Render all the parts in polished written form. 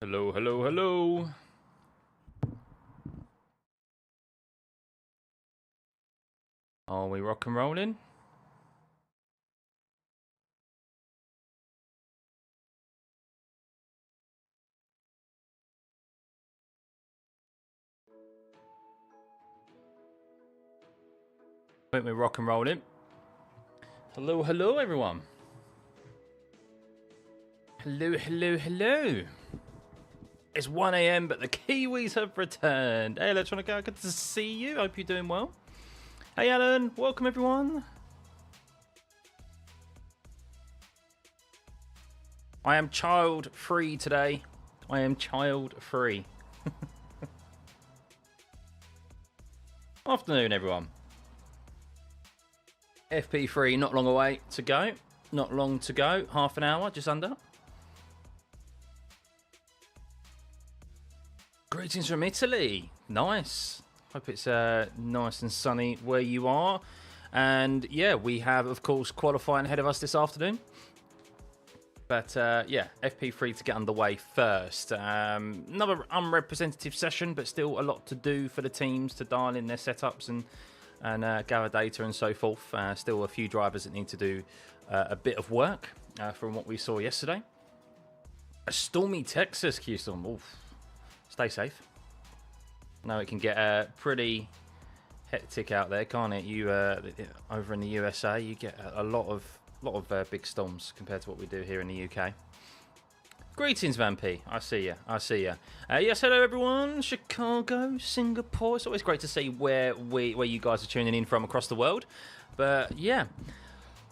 Hello, hello, hello. Are we rock and rolling? I think we're rock and rolling. Hello, hello, everyone. Hello, hello, hello. It's 1 AM, but the Kiwis have returned. Hey, Electronica, good to see you. Hope you're doing well. Hey, Alan. Welcome, everyone. I am child-free today. I am child-free. Afternoon, everyone. FP3 not long away to go. Not long to go. Half an hour, just under. Greetings from Italy. Nice. Hope it's nice and sunny where you are. And yeah, we have, of course, qualifying ahead of us this afternoon. But yeah, FP3 to get underway first. Another unrepresentative session, but still a lot to do for the teams to dial in their setups and gather data and so forth. Still a few drivers that need to do a bit of work from what we saw yesterday. A stormy Texas, Q-Storm. Oof. Stay safe. No, it can get pretty hectic out there, can't it? You over in the USA, you get a lot of big storms compared to what we do here in the UK. Greetings, Van P. I see you. I see you. Yes, hello everyone. Chicago, Singapore. It's always great to see where you guys are tuning in from across the world. But yeah.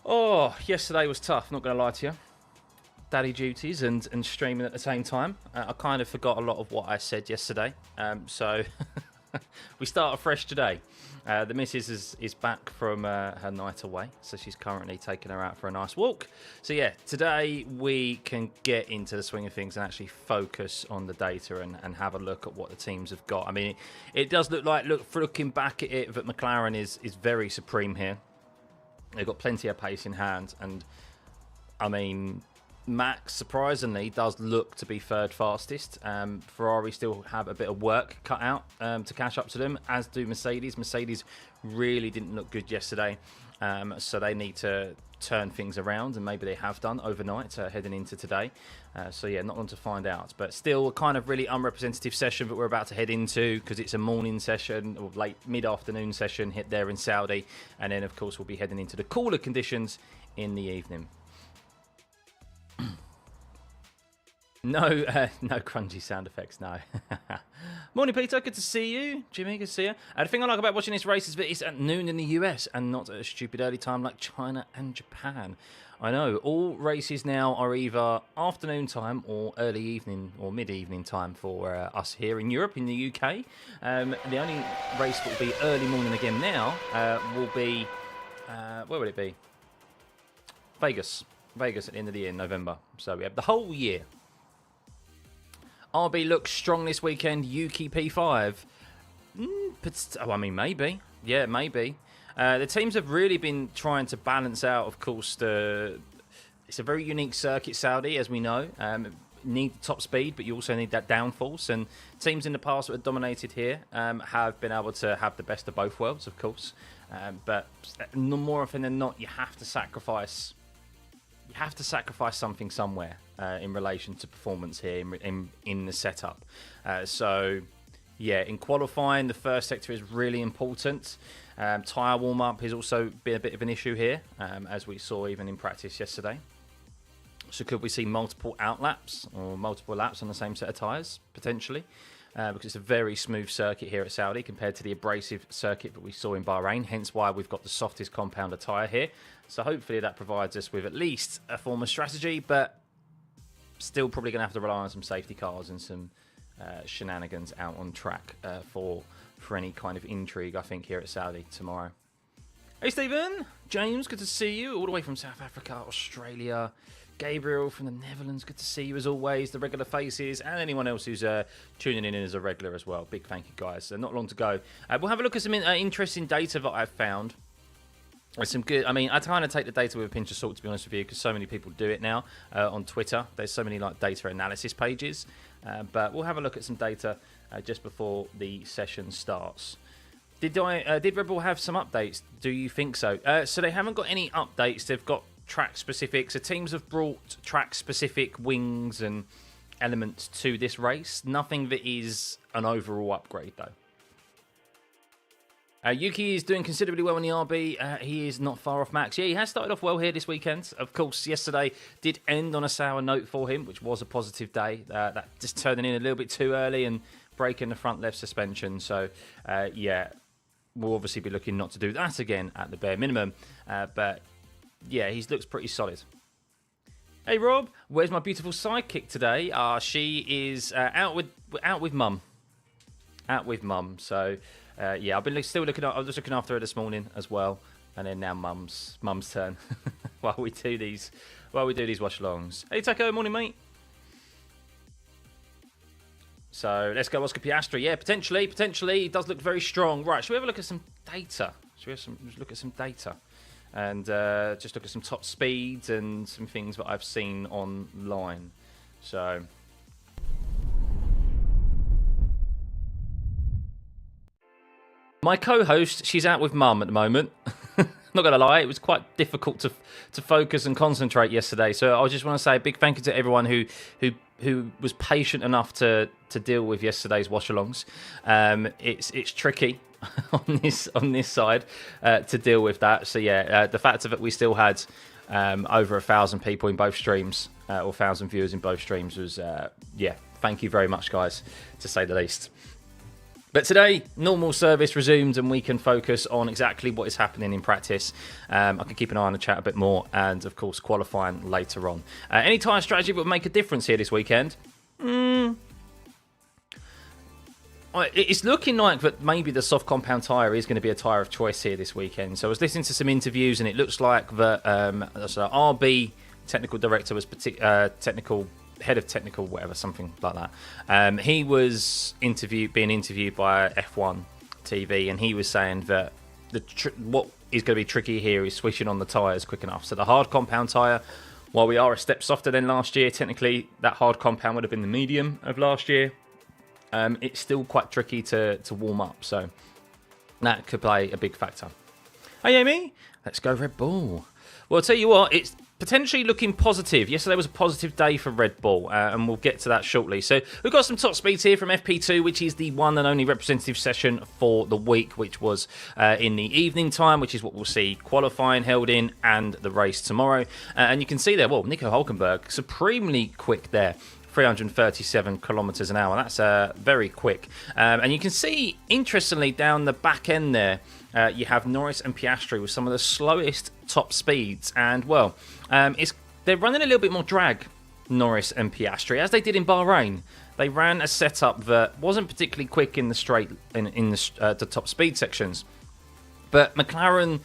Oh, yesterday was tough. Not going to lie to you. Daddy duties and streaming at the same time. I kind of forgot a lot of what I said yesterday. So we start afresh today. The missus is back from her night away, so she's currently taking her out for a nice walk. So yeah, today we can get into the swing of things and actually focus on the data and have a look at what the teams have got. I mean, it does look like, looking back at it, that McLaren is very supreme here. They've got plenty of pace in hand, and I mean, Max, surprisingly, does look to be third fastest. Ferrari still have a bit of work cut out to catch up to them, as do Mercedes. Mercedes really didn't look good yesterday, so they need to turn things around, and maybe they have done overnight heading into today. So yeah, not long to find out, but still a kind of really unrepresentative session that we're about to head into, because it's a morning session or late mid-afternoon session hit there in Saudi, and then of course we'll be heading into the cooler conditions in the evening. No, no crunchy sound effects, no. Morning, Peter. Good to see you. Jimmy, good to see you. The thing I like about watching this race is that it's at noon in the US and not at a stupid early time like China and Japan. I know, all races now are either afternoon time or early evening or mid-evening time for us here in Europe, in the UK. The only race that will be early morning again now will be, where will it be? Vegas. Vegas at the end of the year, November. So we have the whole year. RB looks strong this weekend. Yuki P5. I mean, maybe. Yeah, maybe. The teams have really been trying to balance out, of course, it's a very unique circuit, Saudi, as we know. Need top speed, but you also need that downforce. And teams in the past that have dominated here have been able to have the best of both worlds, of course. But more often than not, you have to sacrifice something somewhere in relation to performance here in the setup. So yeah, in qualifying, the first sector is really important. Tyre warm-up has also been a bit of an issue here, as we saw even in practice yesterday. So could we see multiple outlaps or multiple laps on the same set of tyres, potentially? Because it's a very smooth circuit here at Saudi compared to the abrasive circuit that we saw in Bahrain, hence why we've got the softest compounder tyre here. So hopefully that provides us with at least a form of strategy, but still probably going to have to rely on some safety cars and some shenanigans out on track for any kind of intrigue, I think, here at Saudi tomorrow. Hey, Stephen! James, good to see you, all the way from South Africa, Australia. Gabriel from the Netherlands, good to see you as always. The regular faces and anyone else who's tuning in as a regular as well. Big thank you, guys. Not long to go. We'll have a look at some interesting data that I've found There's some good. I mean, I kind of take the data with a pinch of salt, to be honest with you, because so many people do it now on Twitter. There's so many like data analysis pages, but we'll have a look at some data just before the session starts. Did Red Bull have some updates? Do you think so? So they haven't got any updates. They've got track specifics. So teams have brought track specific wings and elements to this race. Nothing that is an overall upgrade though. Yuki is doing considerably well in the RB. He is not far off Max. Yeah, he has started off well here this weekend. Of course, yesterday did end on a sour note for him, which was a positive day. That just turning in a little bit too early and breaking the front left suspension. So, yeah, we'll obviously be looking not to do that again at the bare minimum. But, yeah, he looks pretty solid. Hey, Rob, where's my beautiful sidekick today? She is out with mum. Out with mum, so... yeah, I've been still looking. I was looking after her this morning as well, and then now mum's turn while we do these watch-alongs. Hey Taco, morning mate. So let's go Oscar Piastri. Yeah, potentially, he does look very strong. Right, should we have a look at some data? And just look at some top speeds and some things that I've seen online. So. My co-host, she's out with mum at the moment. Not going to lie, it was quite difficult to focus and concentrate yesterday. So I just want to say a big thank you to everyone who was patient enough to deal with yesterday's watch-alongs. It's tricky on this side to deal with that. So yeah, the fact of it, we still had over 1,000 people in both streams, or 1,000 viewers in both streams was, yeah, thank you very much, guys, to say the least. But today, normal service resumed and we can focus on exactly what is happening in practice. I can keep an eye on the chat a bit more and, of course, qualifying later on. Any tyre strategy that would make a difference here this weekend? It's looking like that maybe the soft compound tyre is going to be a tyre of choice here this weekend. So I was listening to some interviews and it looks like that RB technical director was head of technical, whatever, something like that. He was being interviewed by F1 TV, and he was saying that what is going to be tricky here is switching on the tyres quick enough. So the hard compound tyre, while we are a step softer than last year, technically that hard compound would have been the medium of last year. It's still quite tricky to warm up, so that could play a big factor. Hey Amy, let's go Red Bull. Well, I'll tell you what, it's potentially looking positive. Yesterday was a positive day for Red Bull, and we'll get to that shortly. So we've got some top speeds here from FP2, which is the one and only representative session for the week, which was in the evening time, which is what we'll see qualifying held in and the race tomorrow. And you can see there, well, Nico Hülkenberg, supremely quick there. 337 kilometers an hour. That's very quick. And you can see, interestingly, down the back end there, you have Norris and Piastri with some of the slowest top speeds. And, well, they're running a little bit more drag, Norris and Piastri, as they did in Bahrain. They ran a setup that wasn't particularly quick in the straight, in the top speed sections. But McLaren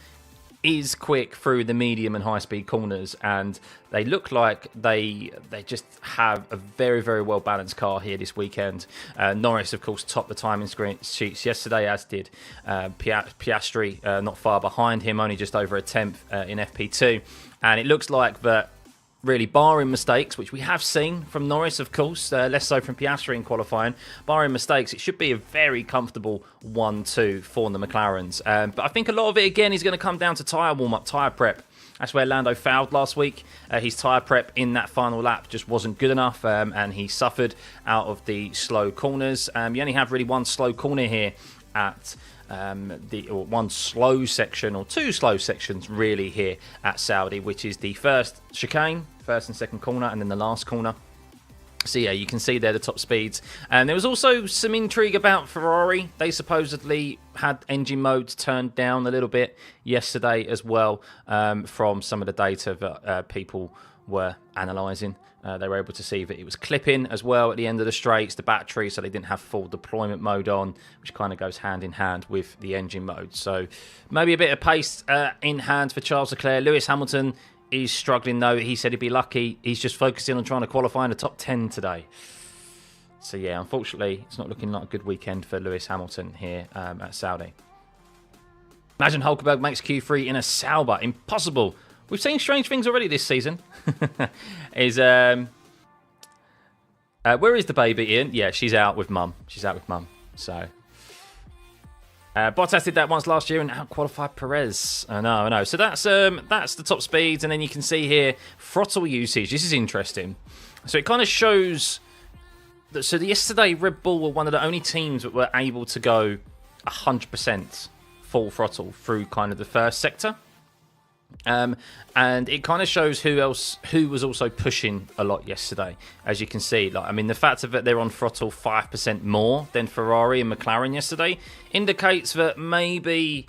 is quick through the medium and high speed corners, and they look like they just have a very, very well balanced car here this weekend. Norris, of course, topped the timing sheets yesterday, as did Piastri, not far behind him, only just over a tenth in FP2. And it looks like that, really, barring mistakes, which we have seen from Norris, of course, less so from Piastri in qualifying, barring mistakes, it should be a very comfortable 1-2 for the McLarens. But I think a lot of it, again, is going to come down to tyre warm-up, tyre prep. That's where Lando fouled last week. His tyre prep in that final lap just wasn't good enough, and he suffered out of the slow corners. You only have really one slow corner here at one slow section, or two slow sections really here at Saudi, which is the first chicane, first and second corner, and then the last corner. So yeah, you can see there the top speeds. And there was also some intrigue about Ferrari. They supposedly had engine modes turned down a little bit yesterday as well, from some of the data that people were analysing. They were able to see that it was clipping as well at the end of the straights, the battery, so they didn't have full deployment mode on, which kind of goes hand in hand with the engine mode. So maybe a bit of pace in hand for Charles Leclerc. Lewis Hamilton is struggling, though. He said he'd be lucky. He's just focusing on trying to qualify in the top 10 today. So yeah, unfortunately, it's not looking like a good weekend for Lewis Hamilton here at Saudi. Imagine Hulkenberg makes Q3 in a Sauber. Impossible. We've seen strange things already this season. Where is the baby, Ian? Yeah, she's out with mum. She's out with mum. So Bottas did that once last year and out-qualified Perez. I know. So that's the top speeds, and then you can see here throttle usage. This is interesting. So it kind of shows that. So yesterday, Red Bull were one of the only teams that were able to go 100% full throttle through kind of the first sector. And it kind of shows who was also pushing a lot yesterday. As you can see, the fact that they're on throttle 5% more than Ferrari and McLaren yesterday indicates that maybe,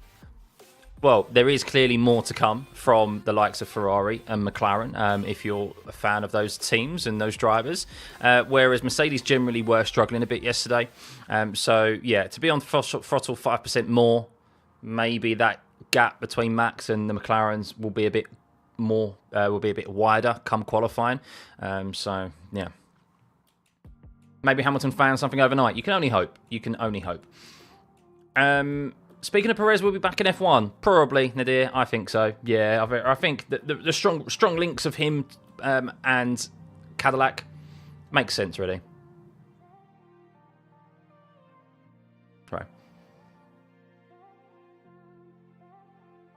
well, there is clearly more to come from the likes of Ferrari and McLaren, if you're a fan of those teams and those drivers, whereas Mercedes generally were struggling a bit yesterday. So yeah, to be on throttle 5% more, maybe that gap between Max and the McLarens will be a bit more, will be a bit wider come qualifying. So yeah, maybe Hamilton found something overnight. You can only hope. Speaking of Perez, we'll be back in F1 probably, Nadir. I think so. Yeah, I think that the strong links of him and Cadillac makes sense really. Right.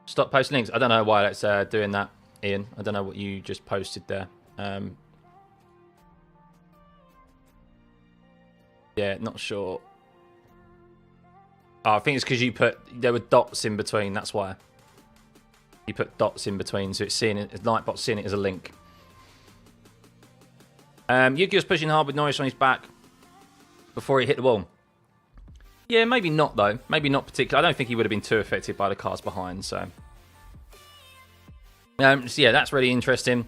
Stop posting links. I don't know why that's doing that, Ian. I don't know what you just posted there. Yeah, not sure. Oh, I think it's because there were dots in between. That's why you put dots in between, so it's seeing it. Nightbot's seeing it as a link. Yuki's pushing hard with Norris on his back before he hit the wall. Yeah, maybe not though. Maybe not particularly. I don't think he would have been too affected by the cars behind. So yeah, that's really interesting.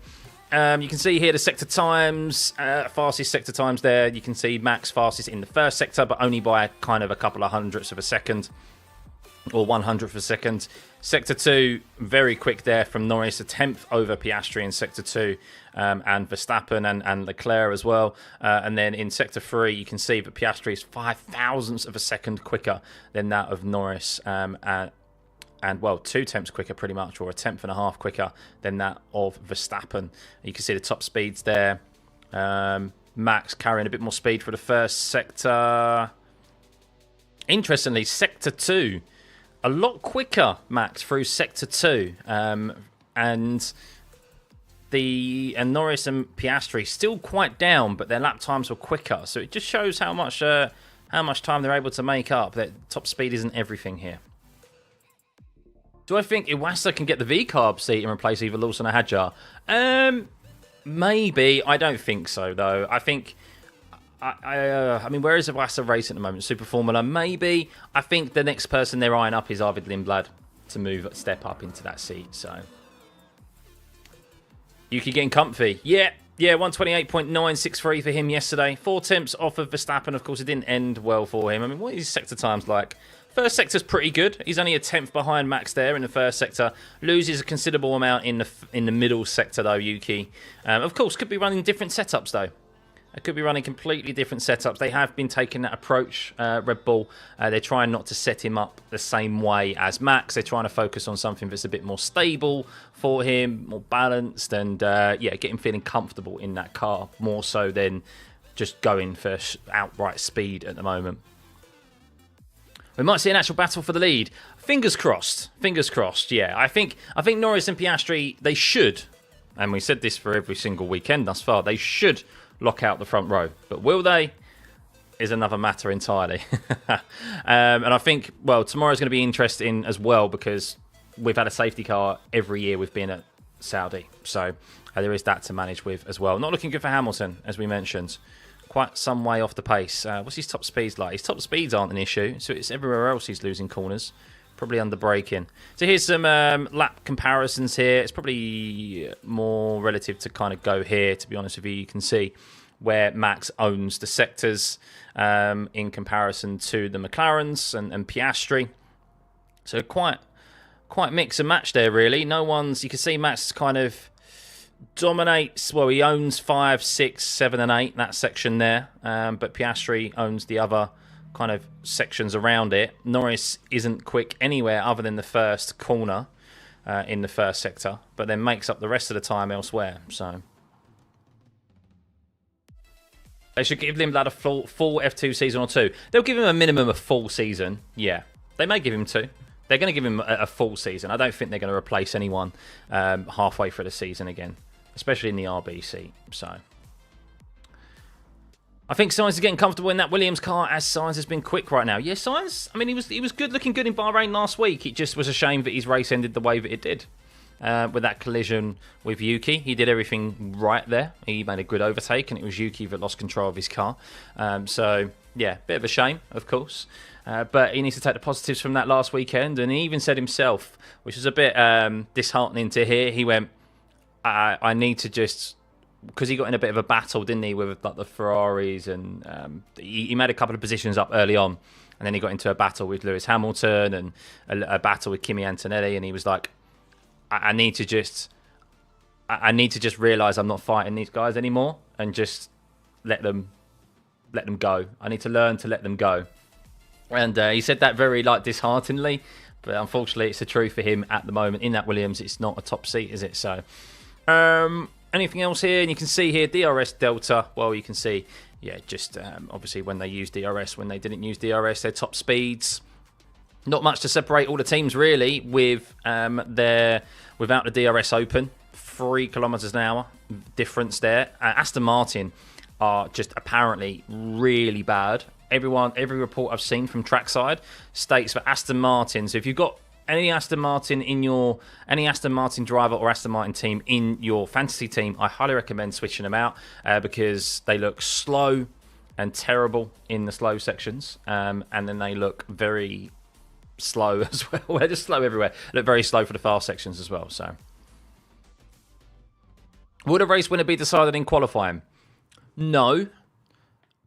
You can see here the sector times, fastest sector times there. You can see Max fastest in the first sector, but only by kind of a couple of hundredths of a second, or 100th of a second. Sector 2, very quick there from Norris, a 10th over Piastri in Sector 2, and Verstappen and Leclerc as well. And then in Sector 3, you can see that Piastri is 0.005 of a second quicker than that of Norris, and well, 0.2 quicker pretty much, or 1.5 tenths quicker than that of Verstappen. You can see the top speeds there. Max carrying a bit more speed for the first sector. Interestingly, Sector 2, a lot quicker, Max, through Sector 2. And Norris and Piastri still quite down, but their lap times were quicker. So it just shows how much time they're able to make up. That top speed isn't everything here. Do I think Iwasa can get the V-carb seat and replace either Lawson or Hadjar? Maybe. I don't think so, though. I think... I mean, where is Iwasa race at the moment? Super Formula? Maybe. I think the next person they're eyeing up is Arvid Lindblad to step up into that seat, so... Yuki getting comfy. Yeah, 128.963 for him yesterday. 4 tenths off of Verstappen. Of course, it didn't end well for him. I mean, what is his sector times like? First sector's pretty good. He's only a 10th behind Max there in the first sector. Loses a considerable amount in the middle sector, though, Yuki. Of course, could be running different setups, though. It could be running completely different setups. They have been taking that approach, Red Bull. They're trying not to set him up the same way as Max. They're trying to focus on something that's a bit more stable for him, more balanced, and get him feeling comfortable in that car, more so than just going for outright speed at the moment. We might see an actual battle for the lead. Fingers crossed. Fingers crossed, yeah. I think Norris and Piastri, they should, and we said this for every single weekend thus far, they should lock out the front row. But will they? Is another matter entirely. And I think, well, tomorrow's going to be interesting as well because we've had a safety car every year we've been at Saudi. So there is that to manage with as well. Not looking good for Hamilton, as we mentioned. Quite some way off the pace. What's his top speeds like? His top speeds aren't an issue, so it's everywhere else he's losing corners. Probably under braking. So here's some lap comparisons here. It's probably more relative to kind of go here, to be honest with you. You can see where Max owns the sectors in comparison to the McLarens and Piastri. So quite mix and match there, really. No one's... You can see Max kind of dominates... Well, he owns 5, 6, 7 and 8, that section there. But Piastri owns the other kind of sections around it. Norris isn't quick anywhere other than the first corner in the first sector, but then makes up the rest of the time elsewhere. So they should give Lindblad a full F2 season or 2. They'll give him a minimum of full season. Yeah, they may give him 2. They're going to give him a full season. I don't think they're going to replace anyone halfway through the season again, especially in the RB seat. So I think Sainz is getting comfortable in that Williams car, as Sainz has been quick right now. Yeah, Sainz, I mean, he was good, looking good in Bahrain last week. It just was a shame that his race ended the way that it did. With that collision with Yuki, he did everything right there. He made a good overtake, and it was Yuki that lost control of his car. So, yeah, bit of a shame, of course. But he needs to take the positives from that last weekend. And he even said himself, which is a bit disheartening to hear, he went, I need to just... Because he got in a bit of a battle, didn't he, with like the Ferraris, and he made a couple of positions up early on, and then he got into a battle with Lewis Hamilton and a battle with Kimi Antonelli, and he was like, I need to just realise I'm not fighting these guys anymore, and just let them go. I need to learn to let them go. And he said that very dishearteningly, but unfortunately it's the truth for him at the moment. In that Williams, it's not a top seat, is it? So anything else here? And you can see here DRS Delta. Well, you can see, yeah, just obviously when they use DRS, when they didn't use DRS, their top speeds. Not much to separate all the teams really with without the DRS open. 3 kilometers an hour difference there. Aston Martin are just apparently really bad. Every report I've seen from trackside states that Aston Martin. So if you've got any Aston Martin driver or Aston Martin team in your fantasy team, I highly recommend switching them out because they look slow and terrible in the slow sections, and then they look very slow as well. They're just slow everywhere. Look very slow for the fast sections as well. So, would a race winner be decided in qualifying? No,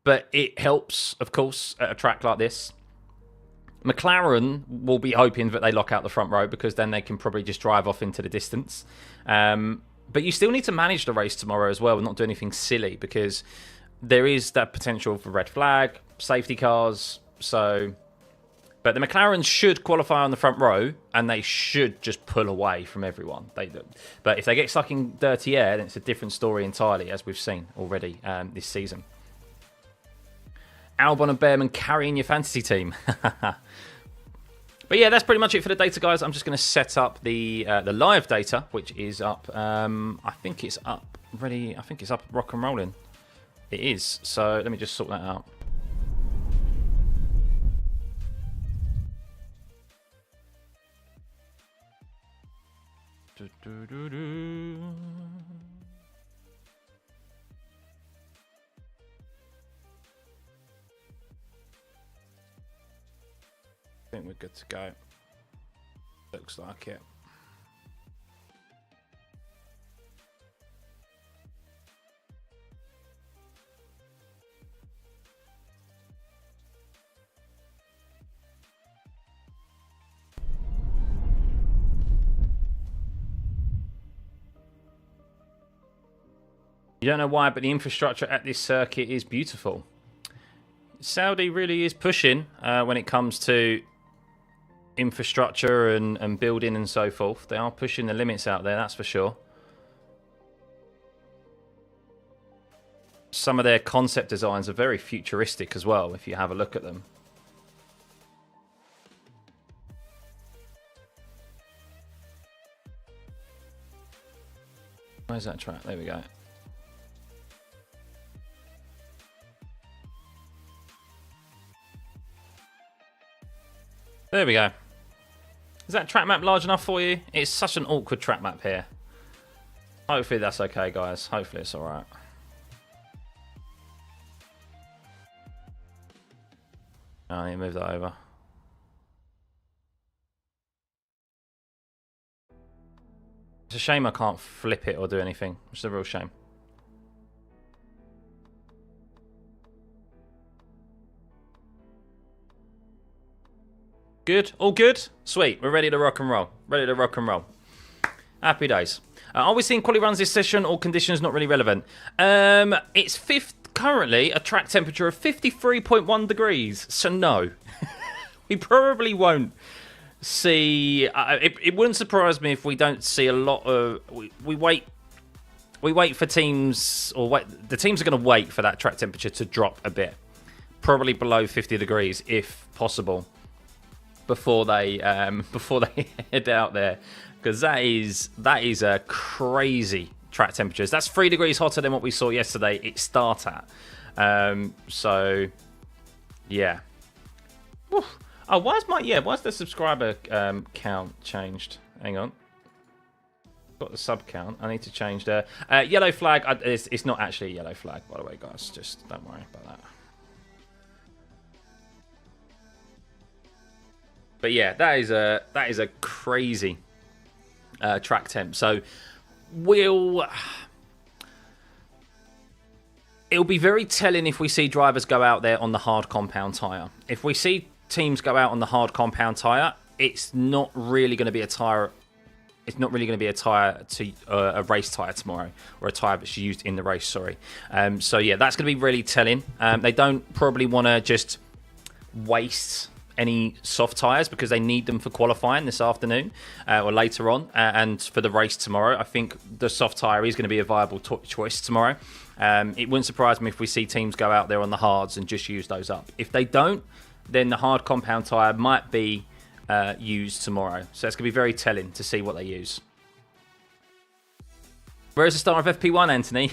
but it helps, of course, at a track like this. McLaren will be hoping that they lock out the front row because then they can probably just drive off into the distance. But you still need to manage the race tomorrow as well and not do anything silly because there is that potential for red flag, safety cars. So, but the McLarens should qualify on the front row and they should just pull away from everyone. They do. But if they get stuck in dirty air, then it's a different story entirely, as we've seen already this season. Albon and Behrman carrying your fantasy team. But yeah, that's pretty much it for the data, guys. I'm just going to set up the live data, which is up. I think it's up ready. I think it's up rock and rolling. It is. So let me just sort that out. I think we're good to go. Looks like it. You don't know why, but the infrastructure at this circuit is beautiful. Saudi really is pushing when it comes to infrastructure and building and so forth. They are pushing the limits out there, that's for sure. Some of their concept designs are very futuristic as well, if you have a look at them. Where's that track? There we go. There we go. Is that track map large enough for you? It's such an awkward track map here. Hopefully that's okay, guys. Hopefully it's alright. I need to move that over. It's a shame I can't flip it or do anything. It's a real shame. Good? All good? Sweet. We're ready to rock and roll. Ready to rock and roll. Happy days. Are we seeing quality runs this session or conditions not really relevant? It's 5th currently a track temperature of 53.1 degrees. So no, we probably won't see. It wouldn't surprise me if we don't see a lot of. We wait for teams, or the teams are going to wait for that track temperature to drop a bit, probably below 50 degrees if possible, before they head out there, because that is a crazy track temperatures. That's 3 degrees hotter than what we saw yesterday. It starts at. So yeah. Whew. Oh, why's the subscriber count changed? Hang on. Got the sub count. I need to change the yellow flag. It's not actually a yellow flag, by the way, guys. Just don't worry about that. But yeah, that is a crazy track temp. So it'll be very telling if we see drivers go out there on the hard compound tyre. If we see teams go out on the hard compound tyre, it's not really going to be a tyre. It's not really going to be a tyre to a race tyre tomorrow, or a tyre that's used in the race. Sorry. So yeah, that's going to be really telling. They don't probably want to just waste any soft tyres because they need them for qualifying this afternoon or later on, and for the race tomorrow. I think the soft tyre is going to be a viable choice tomorrow. It wouldn't surprise me if we see teams go out there on the hards and just use those up. If they don't, then the hard compound tyre might be used tomorrow. So it's going to be very telling to see what they use. Where's the star of FP1, Anthony?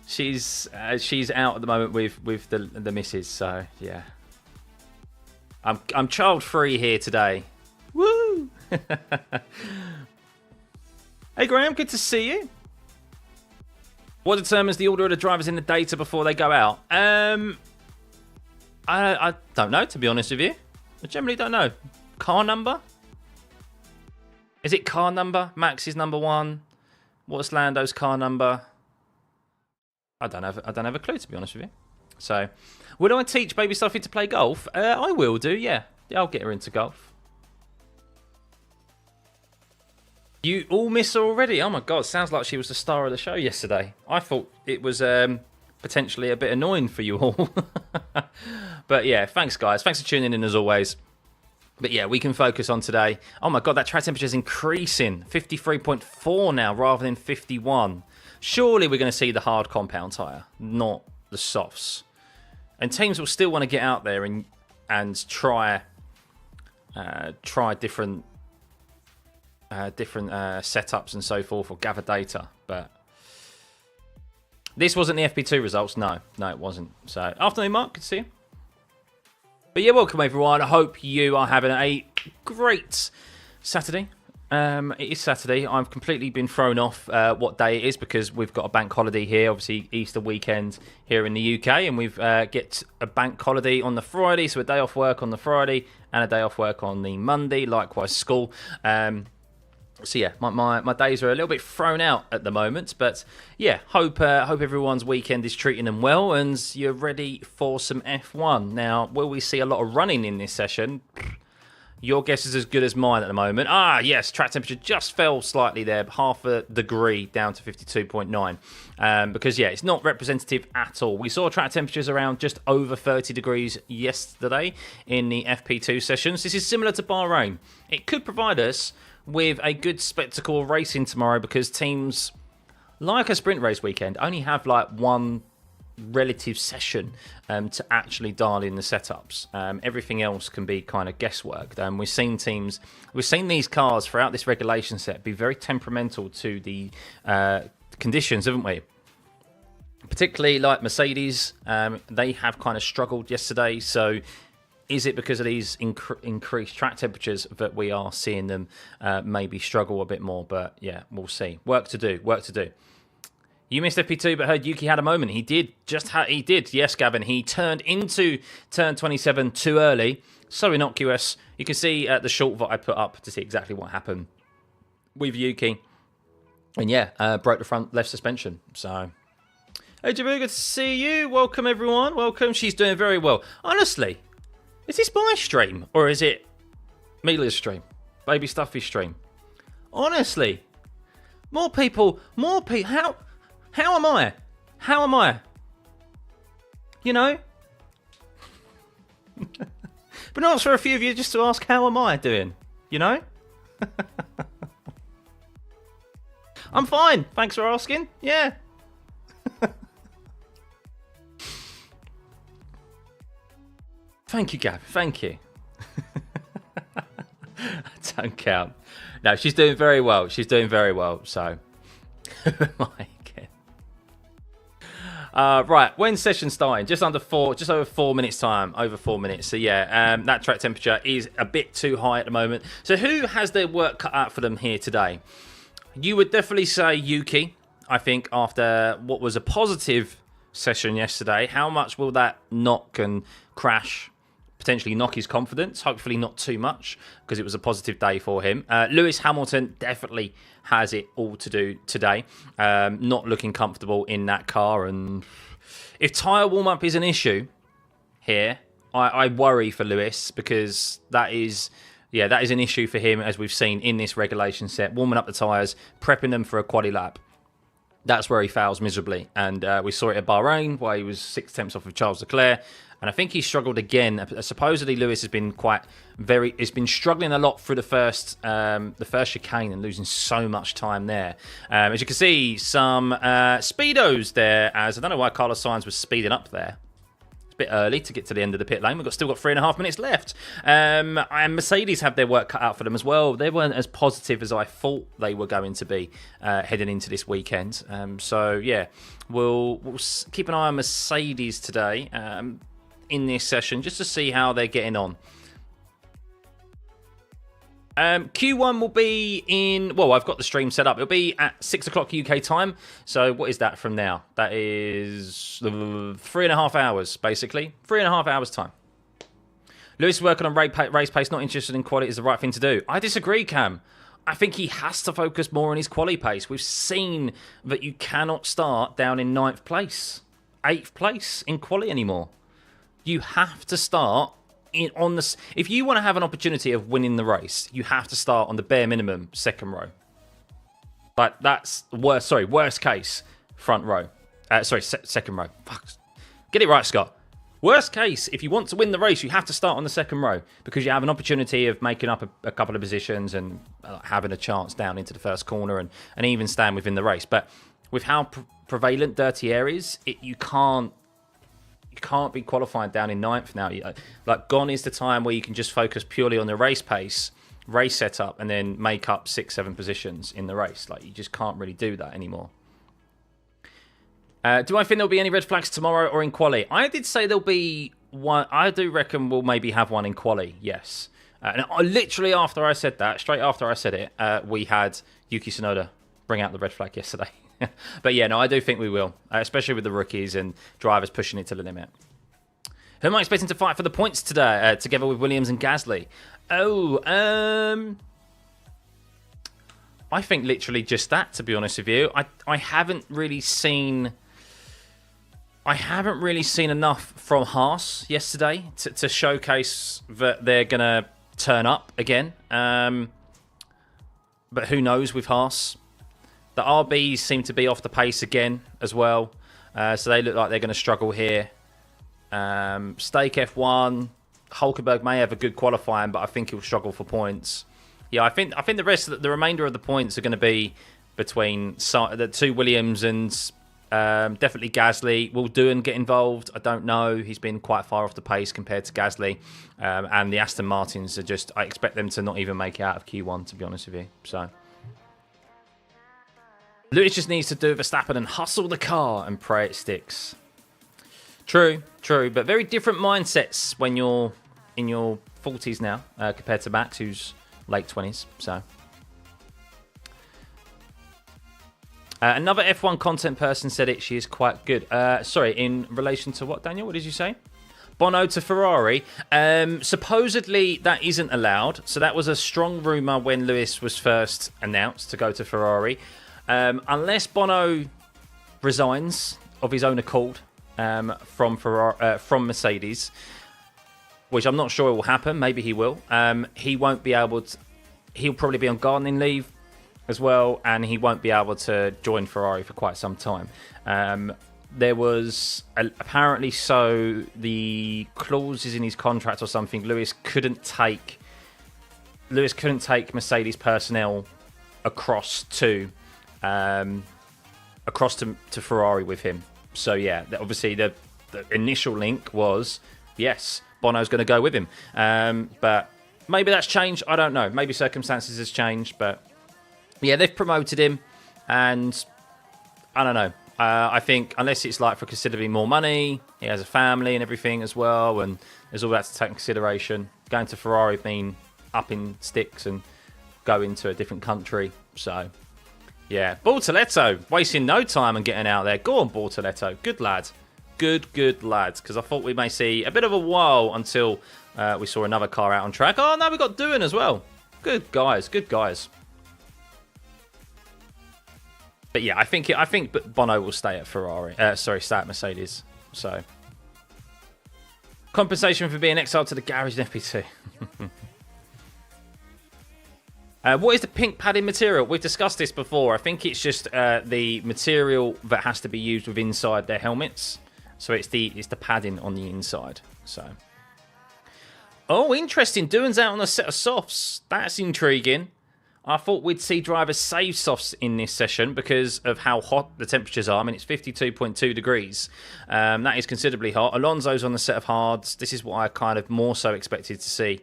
she's out at the moment with the missus. So yeah, I'm child free here today. Woo! Hey Graham, good to see you. What determines the order of the drivers in the data before they go out? I don't know, to be honest with you. I generally don't know. Car number? Is it car number? Max is number 1. What's Lando's car number? I don't have a clue, to be honest with you. So, would I teach baby Stuffeyy to play golf? I will do, yeah. I'll get her into golf. You all miss her already? Oh my god, sounds like she was the star of the show yesterday. I thought it was potentially a bit annoying for you all. But yeah, thanks guys. Thanks for tuning in as always. But yeah, we can focus on today. Oh my god, that track temperature is increasing. 53.4 now rather than 51. Surely we're going to see the hard compound tyre, not the softs. And teams will still want to get out there and try different setups and so forth, or gather data. But this wasn't the FP2 results. No, it wasn't. So afternoon, Mark. Good to see you. But yeah, welcome everyone. I hope you are having a great Saturday. It is Saturday. I've completely been thrown off what day it is because we've got a bank holiday here. Obviously, Easter weekend here in the UK, and we've get a bank holiday on the Friday, so a day off work on the Friday and a day off work on the Monday. Likewise, school. So yeah, my days are a little bit thrown out at the moment, but yeah, hope everyone's weekend is treating them well and you're ready for some F1. Now, will we see a lot of running in this session? Your guess is as good as mine at the moment. Ah, yes, track temperature just fell slightly there, half a degree down to 52.9. Because, yeah, it's not representative at all. We saw track temperatures around just over 30 degrees yesterday in the FP2 sessions. This is similar to Bahrain. It could provide us with a good spectacle of racing tomorrow because teams, like a sprint race weekend, only have like one relative session to actually dial in the setups. Everything else can be kind of guesswork. We've seen these cars throughout this regulation set be very temperamental to the conditions, haven't we? Particularly like Mercedes, they have kind of struggled yesterday. So is it because of these increased track temperatures that we are seeing them maybe struggle a bit more? But yeah, we'll see. Work to do. You missed FP2, but heard Yuki had a moment. He did. He did. Yes, Gavin. He turned into turn 27 too early. So innocuous. You can see the short that I put up to see exactly what happened with Yuki. And yeah, broke the front left suspension. So, hey, Jabu, good to see you. Welcome, everyone. Welcome. She's doing very well. Honestly, is this my stream or is it Mila's stream? Baby Stuffey's stream? Honestly, more people. How am I How am I? You know? But not for a few of you just to ask, how am I doing? You know? I'm fine. Thanks for asking. Yeah. Thank you, Gab. Thank you. Don't count. No, she's doing very well. She's doing very well. So, right, when's session starting? Just over 4 minutes time. Over 4 minutes. So yeah, that track temperature is a bit too high at the moment. So who has their work cut out for them here today? You would definitely say Yuki. I think after what was a positive session yesterday, how much will that knock and crash? Potentially knock his confidence. Hopefully not too much, because it was a positive day for him. Lewis Hamilton definitely has it all to do today. Not looking comfortable in that car. And if tyre warm-up is an issue here, I worry for Lewis, because that is an issue for him, as we've seen in this regulation set. Warming up the tyres, prepping them for a quali lap. That's where he fails miserably. And we saw it at Bahrain, where he was 6 tenths off of Charles Leclerc. And I think he struggled again. Supposedly, Lewis has been struggling a lot through the first chicane and losing so much time there. As you can see, some speedos there. As I don't know why Carlos Sainz was speeding up there. It's a bit early to get to the end of the pit lane. We've still got 3.5 minutes left. And Mercedes have their work cut out for them as well. They weren't as positive as I thought they were going to be heading into this weekend. So yeah, we'll keep an eye on Mercedes today. In this session, just to see how they're getting on. Q1 will be in... Well, I've got the stream set up. It'll be at 6 o'clock UK time. So what is that from now? That is 3.5 hours, basically. 3.5 hours time. Lewis is working on race pace, not interested in quality, is the right thing to do. I disagree, Cam. I think he has to focus more on his quali pace. We've seen that you cannot start down in 9th place, 8th place in quali anymore. You have to start on the... If you want to have an opportunity of winning the race, you have to start on the bare minimum 2nd row. But that's worst case, front row. 2nd row. Fuck. Get it right, Scott. Worst case, if you want to win the race, you have to start on the 2nd row, because you have an opportunity of making up a couple of positions and having a chance down into the first corner and even stand within the race. But with how prevalent dirty air is, you can't be qualified down in 9th now. Gone is the time where you can just focus purely on the race pace, race setup, and then make up 6-7 positions in the race. You just can't really do that anymore. Do I think there'll be any red flags tomorrow or in quali? I did say there'll be one. I do reckon we'll maybe have one in quali, yes. And literally after I said that, straight after I said it, we had Yuki Tsunoda bring out the red flag yesterday. But yeah, no, I do think we will, especially with the rookies and drivers pushing it to the limit. Who am I expecting to fight for the points today, together with Williams and Gasly? I think literally just that, to be honest with you. I haven't really seen enough from Haas yesterday to showcase that they're gonna turn up again. But who knows with Haas? The RBs seem to be off the pace again as well. So they look like they're going to struggle here. Stake F1. Hulkenberg may have a good qualifying, but I think he'll struggle for points. Yeah, I think the remainder of the points are going to be between the 2 Williams and definitely Gasly. Will Doohan get involved? I don't know. He's been quite far off the pace compared to Gasly. And the Aston Martins are I expect them to not even make it out of Q1, to be honest with you. So Lewis just needs to do Verstappen and hustle the car and pray it sticks. True, but very different mindsets when you're in your 40s now compared to Max, who's late 20s. So another F1 content person said it. She is quite good. Sorry, in relation to what, Daniel? What did you say? Bono to Ferrari. Supposedly that isn't allowed. So that was a strong rumour when Lewis was first announced to go to Ferrari. Unless Bono resigns of his own accord from Mercedes, which I'm not sure will happen. Maybe he will. He won't be able to. He'll probably be on gardening leave as well, and he won't be able to join Ferrari for quite some time. there was apparently the clauses in his contract or something. Lewis couldn't take Mercedes personnel across to Ferrari with him. So yeah, obviously the initial link was yes, Bono's going to go with him. But maybe that's changed. I don't know. Maybe circumstances has changed. But yeah, they've promoted him, and I don't know. I think unless it's like for considerably more money, he has a family and everything as well, and there's all that to take into consideration. Going to Ferrari mean up in sticks and going to a different country. So yeah, Bortoleto wasting no time and getting out there. Go on, Bortoleto. Good lad. Good lad. Because I thought we may see a bit of a while until we saw another car out on track. Oh, no, we got Doohan as well. Good guys. But yeah, I think Bono will stay at stay at Mercedes. So compensation for being exiled to the garage in FP2. What is the pink padding material? We've discussed this before. I think it's just the material that has to be used with inside their helmets. So it's the padding on the inside. So, oh, interesting. Doohan's out on a set of softs. That's intriguing. I thought we'd see drivers save softs in this session because of how hot the temperatures are. I mean, it's 52.2 degrees. That is considerably hot. Alonso's on the set of hards. This is what I kind of more so expected to see,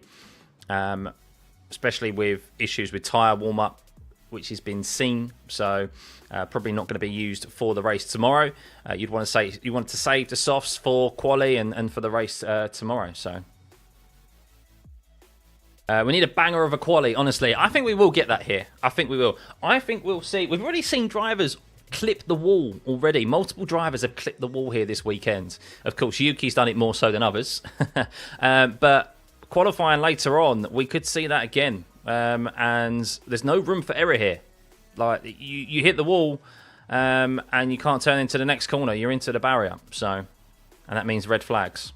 especially with issues with tyre warm-up, which has been seen. So probably not going to be used for the race tomorrow. You want to save the softs for quali and for the race tomorrow. So. We need a banger of a quali, honestly. I think we will get that here. I think we will. I think we'll see. We've already seen drivers clip the wall already. Multiple drivers have clipped the wall here this weekend. Of course, Yuki's done it more so than others. But qualifying later on, we could see that again. And there's no room for error here. Like, you hit the wall and you can't turn into the next corner. You're into the barrier. So, and that means red flags.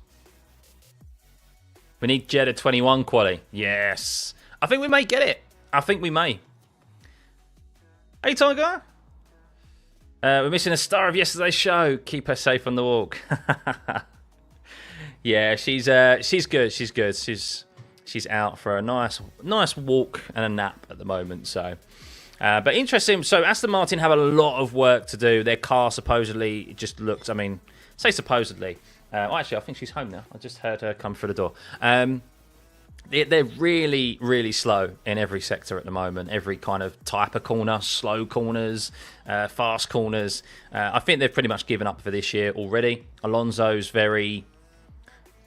We need Jeddah 21 quali. Yes. I think we may get it. I think we may. Hey, Tiger. We're missing a star of yesterday's show. Keep her safe on the walk. Yeah, she's good. She's good. She's out for a nice walk and a nap at the moment. So, but interesting. So Aston Martin have a lot of work to do. Their car supposedly just looks. I mean, say supposedly. Actually, I think she's home now. I just heard her come through the door. They're really, really slow in every sector at the moment. Every kind of type of corner, slow corners, fast corners. I think they've pretty much given up for this year already. Alonso's very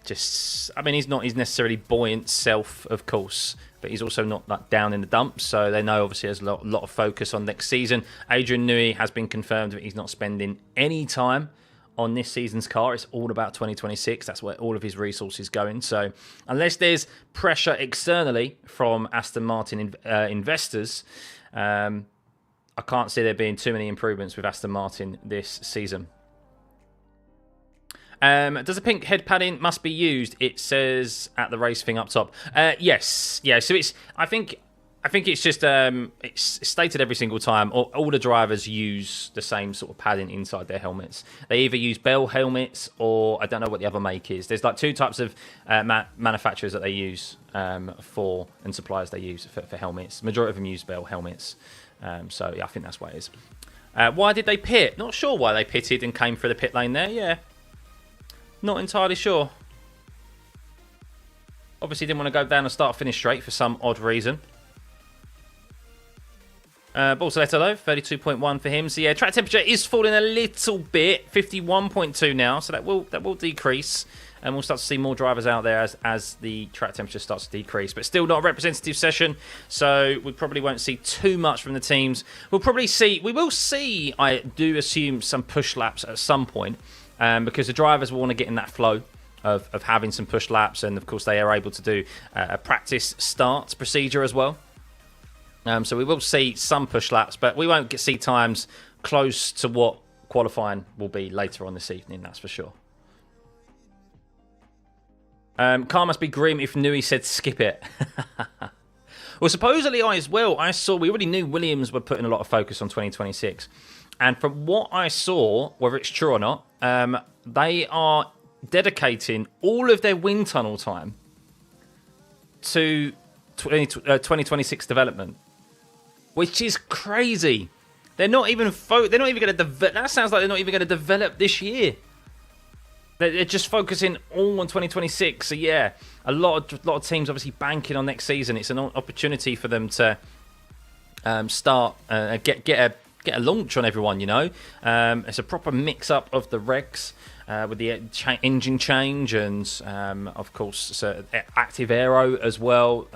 I mean, he's not his necessarily buoyant self, of course, but he's also not like down in the dumps. So they know obviously there's a lot of focus on next season. Adrian Newey has been confirmed that he's not spending any time on this season's car. It's all about 2026. That's where all of his resources going. So unless there's pressure externally from Aston Martin investors, I can't see there being too many improvements with Aston Martin this season. Does a pink head padding must be used? It says at the race thing up top. Yes. Yeah. So I think it's just it's stated every single time. All the drivers use the same sort of padding inside their helmets. They either use Bell helmets or I don't know what the other make is. There's like two types of manufacturers that they use and suppliers they use for helmets. Majority of them use Bell helmets. So yeah, I think that's what it is. Why did they pit? Not sure why they pitted and came through the pit lane there. Yeah, not entirely sure. Obviously didn't want to go down and start finish straight for some odd reason. Bortoleto though, 32.1 for him. So yeah, track temperature is falling a little bit, 51.2 now. So that will decrease, and we'll start to see more drivers out there as the track temperature starts to decrease. But still not a representative session, so we probably won't see too much from the teams. We will see. I do assume some push laps at some point, because the drivers will want to get in that flow of having some push laps, and of course they are able to do a practice start procedure as well. So we will see some push laps, but we won't see times close to what qualifying will be later on this evening, that's for sure. Car must be grim if Newey said skip it. Well, supposedly we already knew Williams were putting a lot of focus on 2026. And from what I saw, whether it's true or not, they are dedicating all of their wind tunnel time to 2026 development, which is crazy. They're not even going to develop. That sounds like they're not even going to develop this year. They're just focusing all on 2026. So yeah, a lot of teams obviously banking on next season. It's an opportunity for them to start get a launch on everyone. You know, it's a proper mix up of the regs with the engine change and of course active aero as well.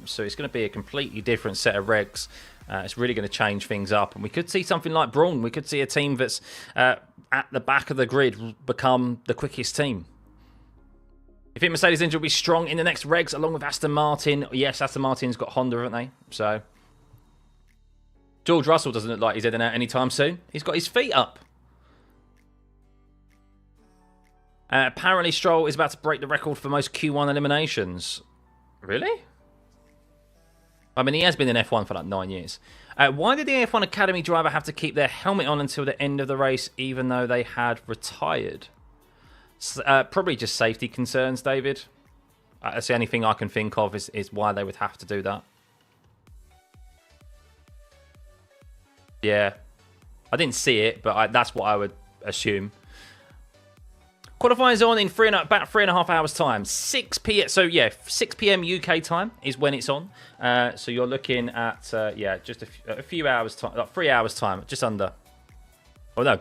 So it's going to be a completely different set of regs. It's really going to change things up, and we could see something like Braun. We could see a team that's at the back of the grid become the quickest team. You think Mercedes engine will be strong in the next regs along with Aston Martin? Yes, Aston Martin's got Honda, haven't they? So George Russell doesn't look like he's heading out anytime soon. He's got his feet up. Apparently Stroll is about to break the record for most Q1 eliminations. Really? I mean, he has been in F1 for like 9 years. Why did the F1 Academy driver have to keep their helmet on until the end of the race, even though they had retired? Probably just safety concerns, David. That's the only thing I can think of is why they would have to do that. Yeah. I didn't see it, but that's what I would assume. Qualifying's on in about 3.5 hours time. 6 p.m. So yeah, 6 p.m. UK time is when it's on. So you're looking at just a few hours time, like 3 hours time, just under. Oh no,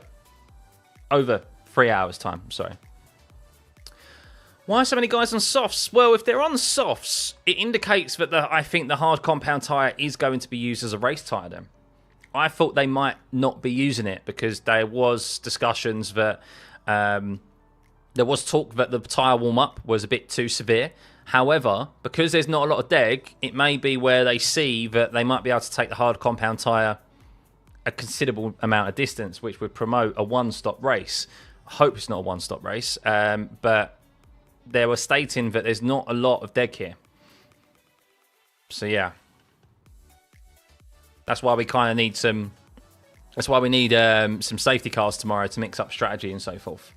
over 3 hours time. Sorry. Why are so many guys on softs? Well, if they're on softs, it indicates that I think the hard compound tyre is going to be used as a race tyre. Then I thought they might not be using it because there was discussions that. There was talk that the tyre warm-up was a bit too severe. However, because there's not a lot of deg, it may be where they see that they might be able to take the hard compound tyre a considerable amount of distance, which would promote a one-stop race. I hope it's not a one-stop race, but they were stating that there's not a lot of deg here. So yeah. That's why we kind of need some... That's why we need some safety cars tomorrow to mix up strategy and so forth.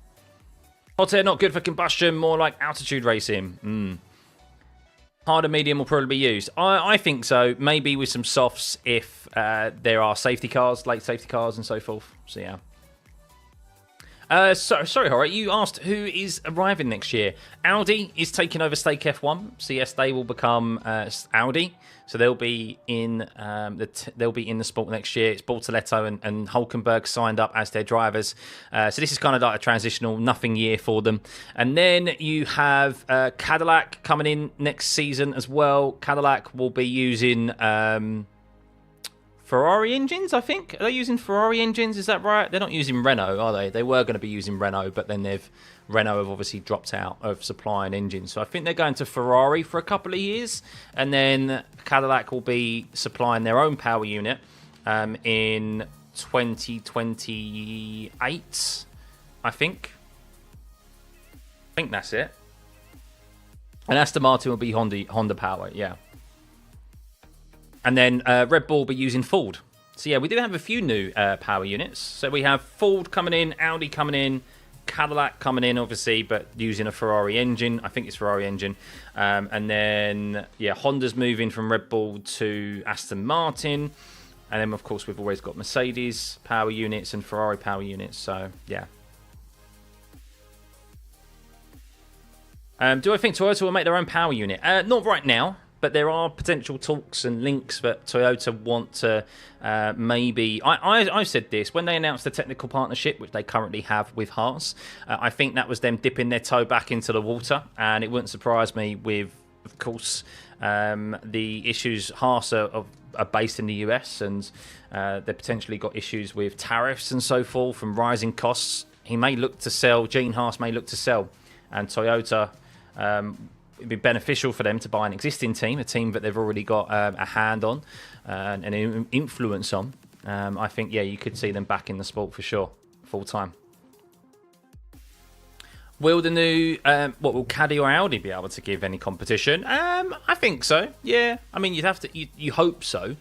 Hot air not good for combustion, more like altitude racing. Hard and medium will probably be used. I think so. Maybe with some softs if there are safety cars, late safety cars and so forth. So yeah. Sorry, Horror, you asked who is arriving next year. Audi is taking over Stake F1. So yes, they will become Audi. So they'll be in the sport next year. It's Bortoletto and Hulkenberg signed up as their drivers. So this is kind of like a transitional, nothing year for them. And then you have Cadillac coming in next season as well. Cadillac will be using Ferrari engines, I think. Are they using Ferrari engines? Is that right? They're not using Renault, are they? They were going to be using Renault, but then Renault have obviously dropped out of supplying engines. So I think they're going to Ferrari for a couple of years. And then Cadillac will be supplying their own power unit in 2028, I think. I think that's it. And Aston Martin will be Honda power, yeah. And then Red Bull will be using Ford. So yeah, we do have a few new power units. So we have Ford coming in, Audi coming in, Cadillac coming in, obviously, but using a Ferrari engine. I think it's Ferrari engine. And then, yeah, Honda's moving from Red Bull to Aston Martin. And then, of course, we've always got Mercedes power units and Ferrari power units. So, yeah. Do I think Toyota will make their own power unit? Not right now. But there are potential talks and links that Toyota want to maybe... I've said this. When they announced the technical partnership, which they currently have with Haas, I think that was them dipping their toe back into the water. And it wouldn't surprise me with, of course, the issues Haas are based in the US. And they've potentially got issues with tariffs and so forth from rising costs. He may look to sell. Gene Haas may look to sell. And Toyota... it'd be beneficial for them to buy an existing team, a team that they've already got a hand on and an influence on. I think, yeah, you could see them back in the sport for sure, full time. Will the new, will Caddy or Audi be able to give any competition? I think so, yeah. I mean, you'd have to, you hope so.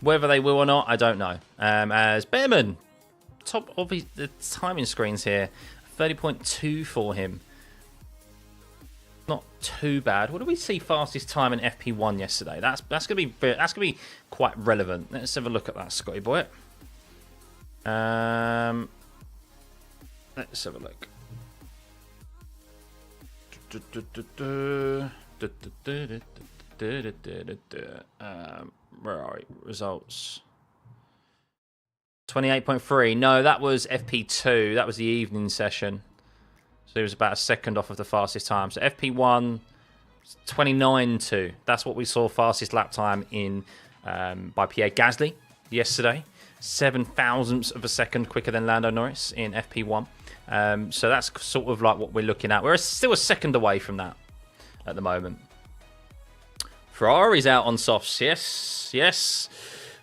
Whether they will or not, I don't know. As Behrman top of the timing screens here. 30.2 for him. Not too bad. What did we see fastest time in FP1 yesterday? That's gonna be quite relevant. Let's have a look at that, Scotty boy. Let's have a look. Where are we? Results. 28.3. No, that was FP2. That was the evening session. So it was about a second off of the fastest time. So FP1, 29.2. That's what we saw fastest lap time in by Pierre Gasly yesterday. 7 thousandths of a second quicker than Lando Norris in FP1. So that's sort of like what we're looking at. We're still a second away from that at the moment. Ferrari's out on softs. Yes, yes.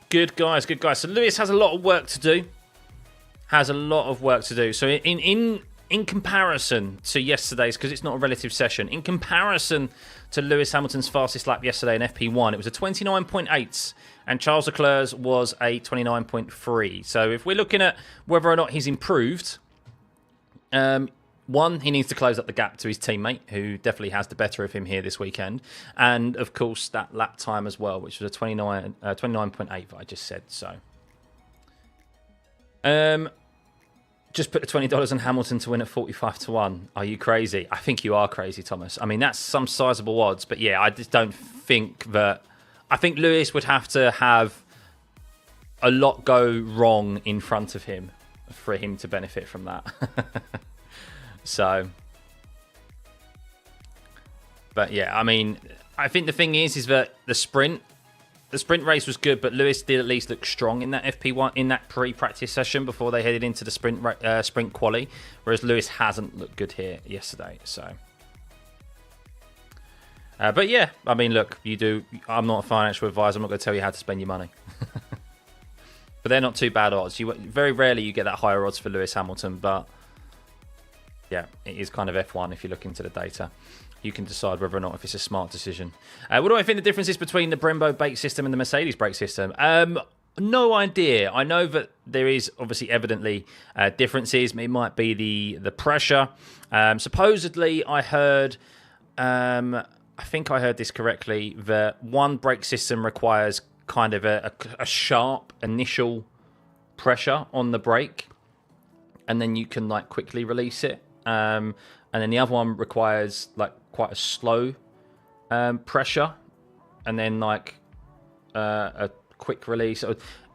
Good guys, good guys. So Lewis has a lot of work to do. So in comparison to yesterday's, because it's not a relative session, in comparison to Lewis Hamilton's fastest lap yesterday in FP1, it was a 29.8, and Charles Leclerc's was a 29.3. So if we're looking at whether or not he's improved, one, he needs to close up the gap to his teammate, who definitely has the better of him here this weekend. And, of course, that lap time as well, which was a 29.8 that I just said. So, just put the $20 on Hamilton to win at 45-1. Are you crazy? I think you are crazy, Thomas. I mean, that's some sizable odds. But, yeah, I just don't think that... I think Lewis would have to have a lot go wrong in front of him for him to benefit from that. So, but yeah, I mean, I think the thing is that the sprint race was good, but Lewis did at least look strong in that FP1, in that pre-practice session before they headed into the sprint quali, whereas Lewis hasn't looked good here yesterday. So, but yeah, I mean, look, I'm not a financial advisor. I'm not going to tell you how to spend your money. But they're not too bad odds. Very rarely you get that higher odds for Lewis Hamilton, but yeah, it is kind of F1 if you look into the data. You can decide whether or not if it's a smart decision. What do I think the difference is between the Brembo brake system and the Mercedes brake system? No idea. I know that there is obviously evidently differences. It might be the pressure. Supposedly, I heard, I think I heard this correctly, that one brake system requires kind of a sharp initial pressure on the brake, and then you can like quickly release it. And then the other one requires like quite a slow pressure, and then like a quick release.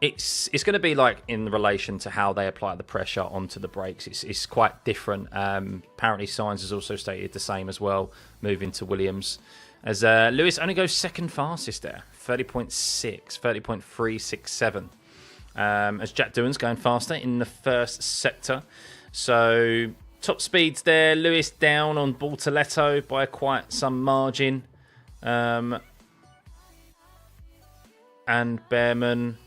It's going to be like in relation to how they apply the pressure onto the brakes. It's quite different. Apparently, Sainz has also stated the same as well, moving to Williams. As Lewis only goes second fastest there, 30.6, 30.367. As Jack Doohan's going faster in the first sector. So top speeds there. Lewis down on Bortoletto by quite some margin. And Behrman.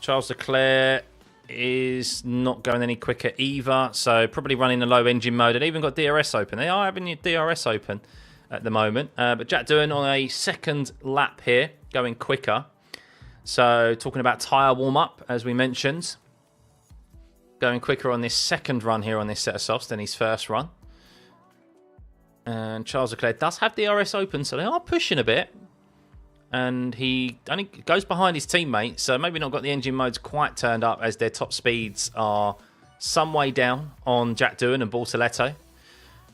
Charles Leclerc is not going any quicker either. So probably running a low engine mode. And even got DRS open. They are having your DRS open at the moment. But Jack Doohan on a second lap here, going quicker. So talking about tyre warm-up, as we mentioned. Going quicker on this second run here on this set of softs than his first run. And Charles Leclerc does have DRS open, so they are pushing a bit. And he only goes behind his teammate, so maybe not got the engine modes quite turned up, as their top speeds are some way down on Jack Doohan and Bortoletto.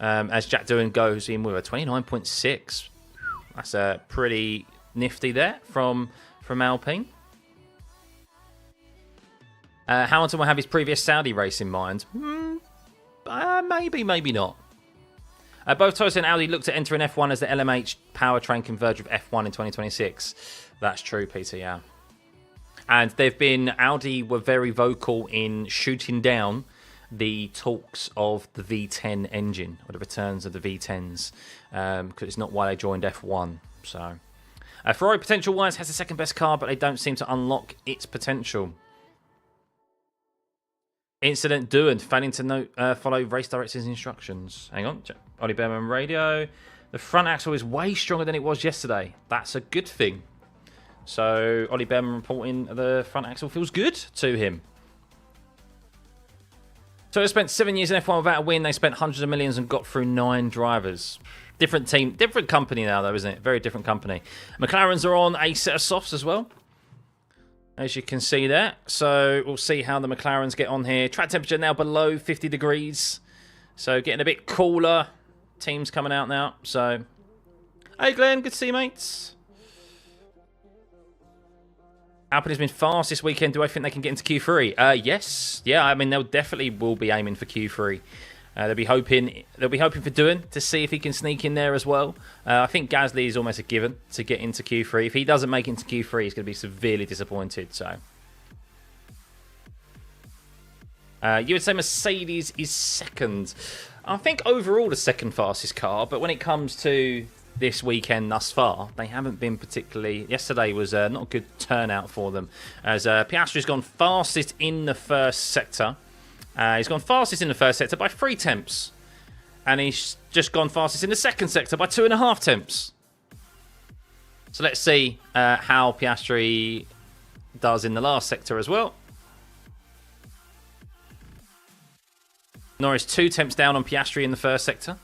As Jack Doohan goes in with a 29.6. That's pretty nifty there from Alpine. Hamilton will have his previous Saudi race in mind. Maybe, maybe not. Both Toyota and Audi looked to enter in F1 as the LMH powertrain converge with F1 in 2026. That's true, Peter, yeah. And Audi were very vocal in shooting down the talks of the V10 engine, or the returns of the V10s, because it's not why they joined F1. So, Ferrari potential-wise has the second best car, but they don't seem to unlock its potential. Incident Doohan failing to follow race director's instructions. Hang on, check. Ollie Behrman radio. The front axle is way stronger than it was yesterday. That's a good thing. So Ollie Behrman reporting the front axle feels good to him. So they spent 7 years in F1 without a win. They spent hundreds of millions and got through 9 drivers. Different team, different company now, though, isn't it? Very different company. McLarens are on a set of softs as well, as you can see there. So we'll see how the McLarens get on here. Track temperature now below 50 degrees. So getting a bit cooler. Teams coming out now. So, hey Glenn, good to see you, mates. Alpine has been fast this weekend. Do I think they can get into Q3? Yes. Yeah, I mean, they'll definitely will be aiming for Q3. They'll be hoping for Doohan to see if he can sneak in there as well. I think Gasly is almost a given to get into Q3. If he doesn't make it into Q3, he's going to be severely disappointed. So, you would say Mercedes is second. I think overall the second fastest car, but when it comes to this weekend thus far, they haven't been particularly... Yesterday was not a good turnout for them, as Piastri's gone fastest in the first sector. He's gone fastest in the first sector by 3 tenths, and he's just gone fastest in the second sector by 2.5 tenths. So let's see how Piastri does in the last sector as well. Norris 2 tenths down on Piastri in the first sector.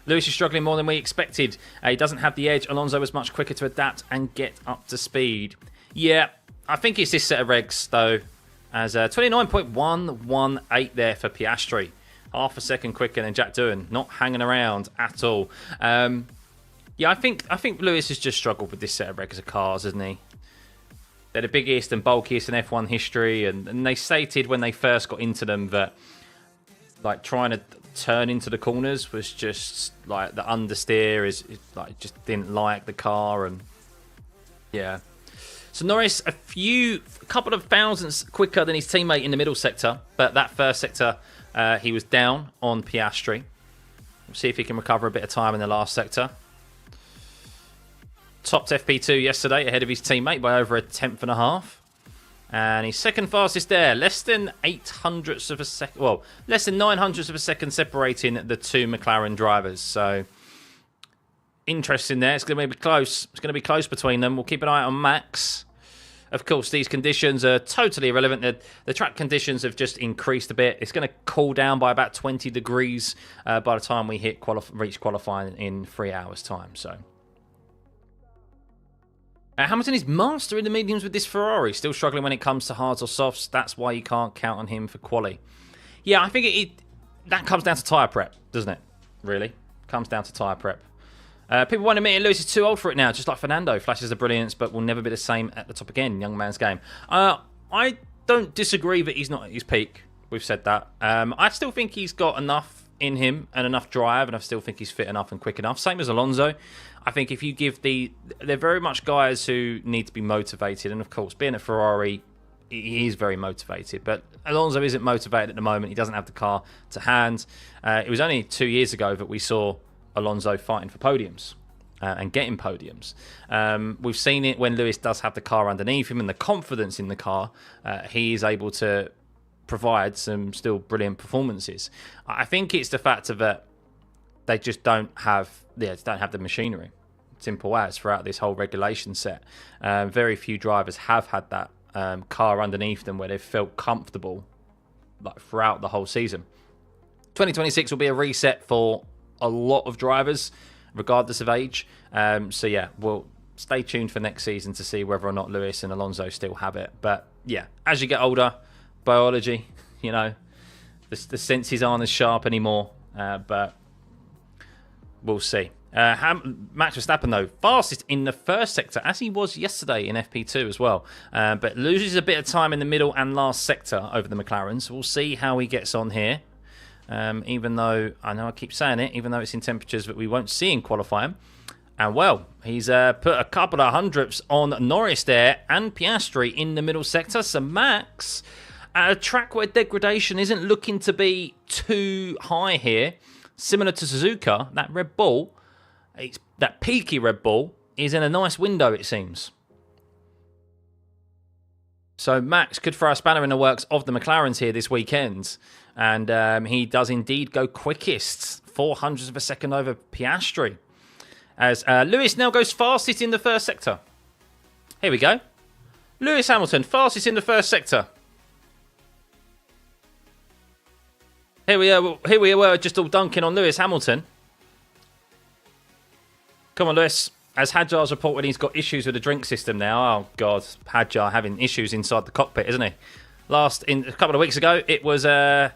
Lewis is struggling more than we expected. He doesn't have the edge. Alonso was much quicker to adapt and get up to speed. Yeah, I think it's this set of regs, though, as 29.118 there for Piastri. Half a second quicker than Jack Doohan. Not hanging around at all. Yeah, I think Lewis has just struggled with this set of regs of cars, hasn't he? They're the biggest and bulkiest in F1 history, and they stated when they first got into them that like trying to turn into the corners was just like the understeer is like just didn't like the car, and yeah. So Norris a couple of thousandths quicker than his teammate in the middle sector, but that first sector he was down on Piastri. We'll see if he can recover a bit of time in the last sector. Topped FP2 yesterday ahead of his teammate by over 1.5 tenths. And he's second fastest there, less than 0.08 of a second. Well, less than 0.09 of a second separating the 2 McLaren drivers. So interesting there. It's going to be close. It's going to be close between them. We'll keep an eye on Max. Of course, these conditions are totally irrelevant. The track conditions have just increased a bit. It's going to cool down by about 20 degrees by the time we reach qualifying in 3 hours' time. So. Hamilton is master in the mediums with this Ferrari. Still struggling when it comes to hards or softs. That's why you can't count on him for quali. Yeah, I think that comes down to tyre prep, doesn't it? Really? Comes down to tyre prep. People won't admit it. Lewis is too old for it now, just like Fernando. Flashes of brilliance, but will never be the same at the top again. Young man's game. I don't disagree that he's not at his peak. We've said that. I still think he's got enough in him and enough drive, and I still think he's fit enough and quick enough. Same as Alonso. I think if you give they're very much guys who need to be motivated, and of course, being a Ferrari, he is very motivated. But Alonso isn't motivated at the moment. He doesn't have the car to hand. It was only 2 years ago that we saw Alonso fighting for podiums and getting podiums. We've seen it when Lewis does have the car underneath him and the confidence in the car. He is able to provide some still brilliant performances. I think it's the fact of that they just don't have the machinery. Simple as throughout this whole regulation set. Very few drivers have had that car underneath them where they've felt comfortable like throughout the whole season. 2026 will be a reset for a lot of drivers, regardless of age. So yeah, we'll stay tuned for next season to see whether or not Lewis and Alonso still have it. But yeah, as you get older, biology, the senses aren't as sharp anymore. But we'll see. Max Verstappen, though, fastest in the first sector, as he was yesterday in FP2 as well. But loses a bit of time in the middle and last sector over the McLarens. We'll see how he gets on here. Even though, I know I keep saying it, even though it's in temperatures that we won't see in qualifying. And, well, he's put a couple of hundredths on Norris there and Piastri in the middle sector. So Max, at a track where degradation isn't looking to be too high here, similar to Suzuka, that Red Bull, that peaky Red Bull, is in a nice window, it seems. So Max could throw a spanner in the works of the McLarens here this weekend. And he does indeed go quickest, 0.04 of a second over Piastri. As Lewis now goes fastest in the first sector. Here we go. Lewis Hamilton, fastest in the first sector. Here we were just all dunking on Lewis Hamilton. Come on, Lewis. As Hadjar's reported, he's got issues with the drink system now. Oh, God. Hadjar having issues inside the cockpit, isn't he? A couple of weeks ago, it was... oh,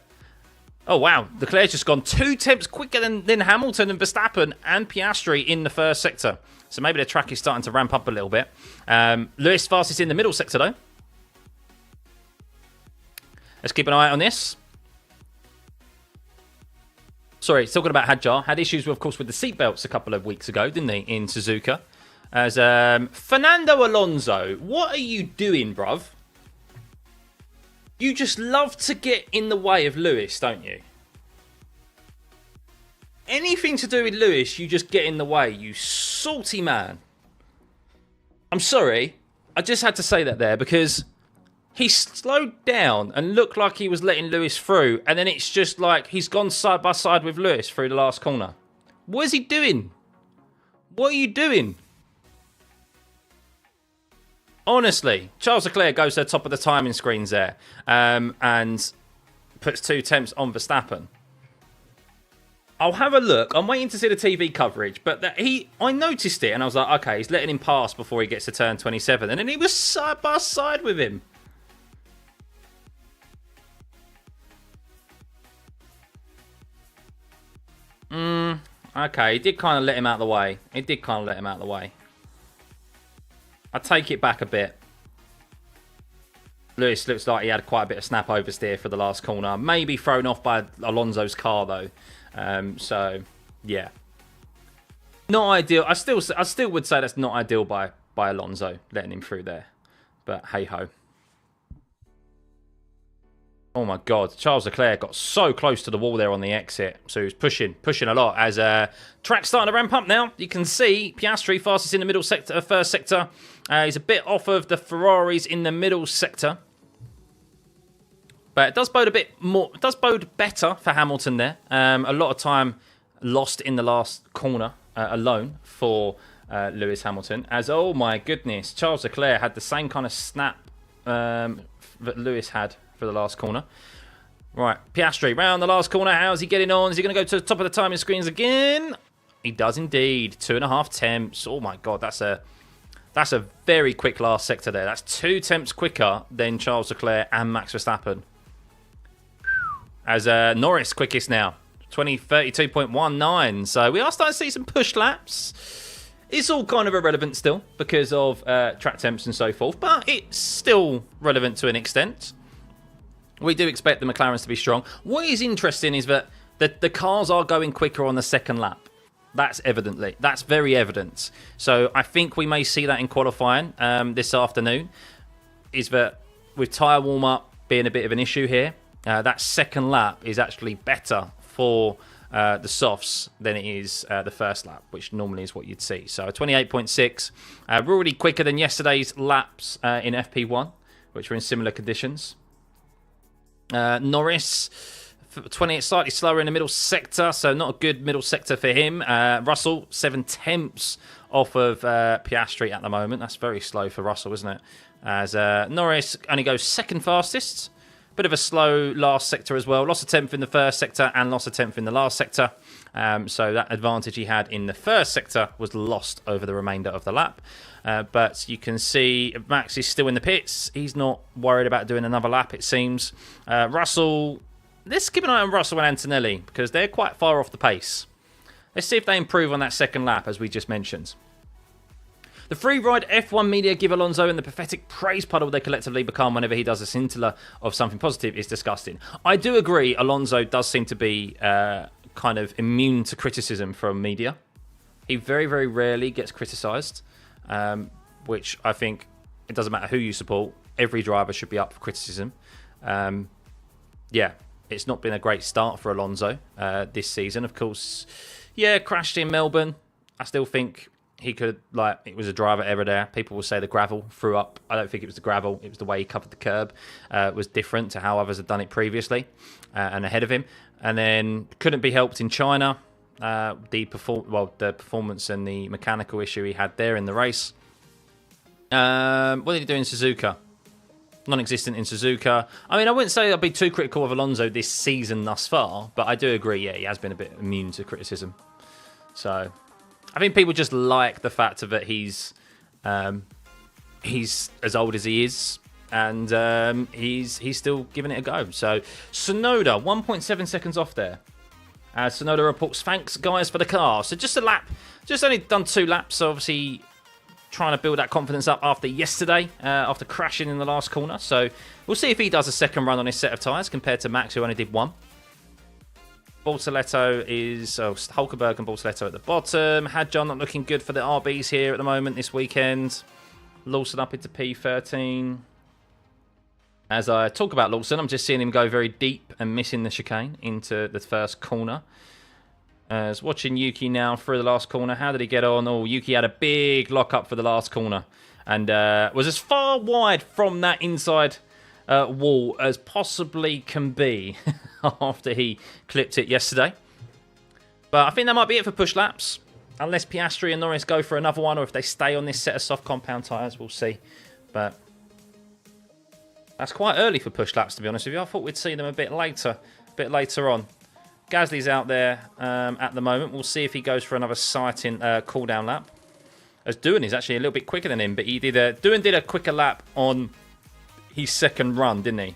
wow. Leclerc's just gone 2 tenths quicker than Hamilton and Verstappen and Piastri in the first sector. So maybe the track is starting to ramp up a little bit. Lewis fastest in the middle sector, though. Let's keep an eye on this. Sorry, talking about Hadjar. Had issues, of course, with the seatbelts a couple of weeks ago, didn't they, in Suzuka? As Fernando Alonso, what are you doing, bruv? You just love to get in the way of Lewis, don't you? Anything to do with Lewis, you just get in the way, you salty man. I'm sorry, I just had to say that there because he slowed down and looked like he was letting Lewis through, and then it's just like he's gone side by side with Lewis through the last corner. What is he doing? What are you doing? Honestly, Charles Leclerc goes to the top of the timing screens there and puts 2 tenths on Verstappen. I'll have a look. I'm waiting to see the TV coverage, but I noticed it and I was like, okay, he's letting him pass before he gets to turn 27, and then he was side by side with him. Okay, he did kind of let him out of the way. I take it back a bit. Lewis looks like he had quite a bit of snap oversteer for the last corner. Maybe thrown off by Alonso's car, though. So, yeah. Not ideal. I still would say that's not ideal by Alonso, letting him through there. But hey-ho. Oh my God, Charles Leclerc got so close to the wall there on the exit. So he was pushing a lot. As track's starting to ramp up now. You can see Piastri fastest in the middle sector, first sector. He's a bit off of the Ferraris in the middle sector. But it does bode a bit more. It does bode better for Hamilton there. A lot of time lost in the last corner alone for Lewis Hamilton. As, oh my goodness, Charles Leclerc had the same kind of snap that Lewis had for the last corner. Right, Piastri round the last corner. How's he getting on? Is he going to go to the top of the timing screens again? He does indeed. 2.5 tenths. Oh my God, that's a very quick last sector there. That's 2 tenths quicker than Charles Leclerc and Max Verstappen. As Norris quickest now. 32.19. So we are starting to see some push laps. It's all kind of irrelevant still because of track temps and so forth, but it's still relevant to an extent. We do expect the McLarens to be strong. What is interesting is that the cars are going quicker on the second lap. That's very evident. So I think we may see that in qualifying this afternoon. Is that with tyre warm-up being a bit of an issue here, that second lap is actually better for the softs than it is the first lap, which normally is what you'd see. So 28.6, already quicker than yesterday's laps in FP1, which were in similar conditions. Norris, 20, slightly slower in the middle sector, so not a good middle sector for him. Russell, 7 tenths off of Piastri at the moment. That's very slow for Russell, isn't it? As Norris only goes second fastest. Bit of a slow last sector as well. Lost a tenth in the first sector and lost a tenth in the last sector. So that advantage he had in the first sector was lost over the remainder of the lap. But you can see Max is still in the pits. He's not worried about doing another lap, it seems. Russell, let's keep an eye on Russell and Antonelli because they're quite far off the pace. Let's see if they improve on that second lap, as we just mentioned. The free ride F1 media give Alonso and the pathetic praise puddle they collectively become whenever he does a scintilla of something positive is disgusting. I do agree Alonso does seem to be kind of immune to criticism from media. He very, very rarely gets criticised, which I think it doesn't matter who you support. Every driver should be up for criticism. Yeah, it's not been a great start for Alonso this season. Of course, yeah, crashed in Melbourne. I still think he could, it was a driver error there. People will say the gravel threw up. I don't think it was the gravel. It was the way he covered the curb. Was different to how others had done it previously and ahead of him. And then couldn't be helped in China. The performance and the mechanical issue he had there in the race. What did he do in Suzuka? non-existent in Suzuka. I mean, I wouldn't say I'd be too critical of Alonso this season thus far, but I do agree, yeah, he has been a bit immune to criticism. So, I think people just like the fact of that he's as old as he is, and he's still giving it a go. So, Tsunoda, 1.7 seconds off there. As Tsunoda reports, thanks guys for the car. So just a lap, just only done 2 laps, so obviously trying to build that confidence up after yesterday, after crashing in the last corner. So we'll see if he does a second run on his set of tyres compared to Max, who only did 1. Bortoletto is, Hulkenberg and Bortoletto at the bottom. Hadjar not looking good for the RBs here at the moment this weekend. Lawson up into P13. As I talk about Lawson, I'm just seeing him go very deep and missing the chicane into the first corner. As watching Yuki now through the last corner. How did he get on? Oh, Yuki had a big lock-up for the last corner. And was as far wide from that inside wall as possibly can be after he clipped it yesterday. But I think that might be it for push laps. Unless Piastri and Norris go for another one, or if they stay on this set of soft compound tyres, we'll see. But that's quite early for push laps, to be honest with you. I thought we'd see them a bit later on. Gasly's out there at the moment. We'll see if he goes for another sighting cool-down lap. As Doohan is actually a little bit quicker than him, but Doohan did a quicker lap on his second run, didn't he?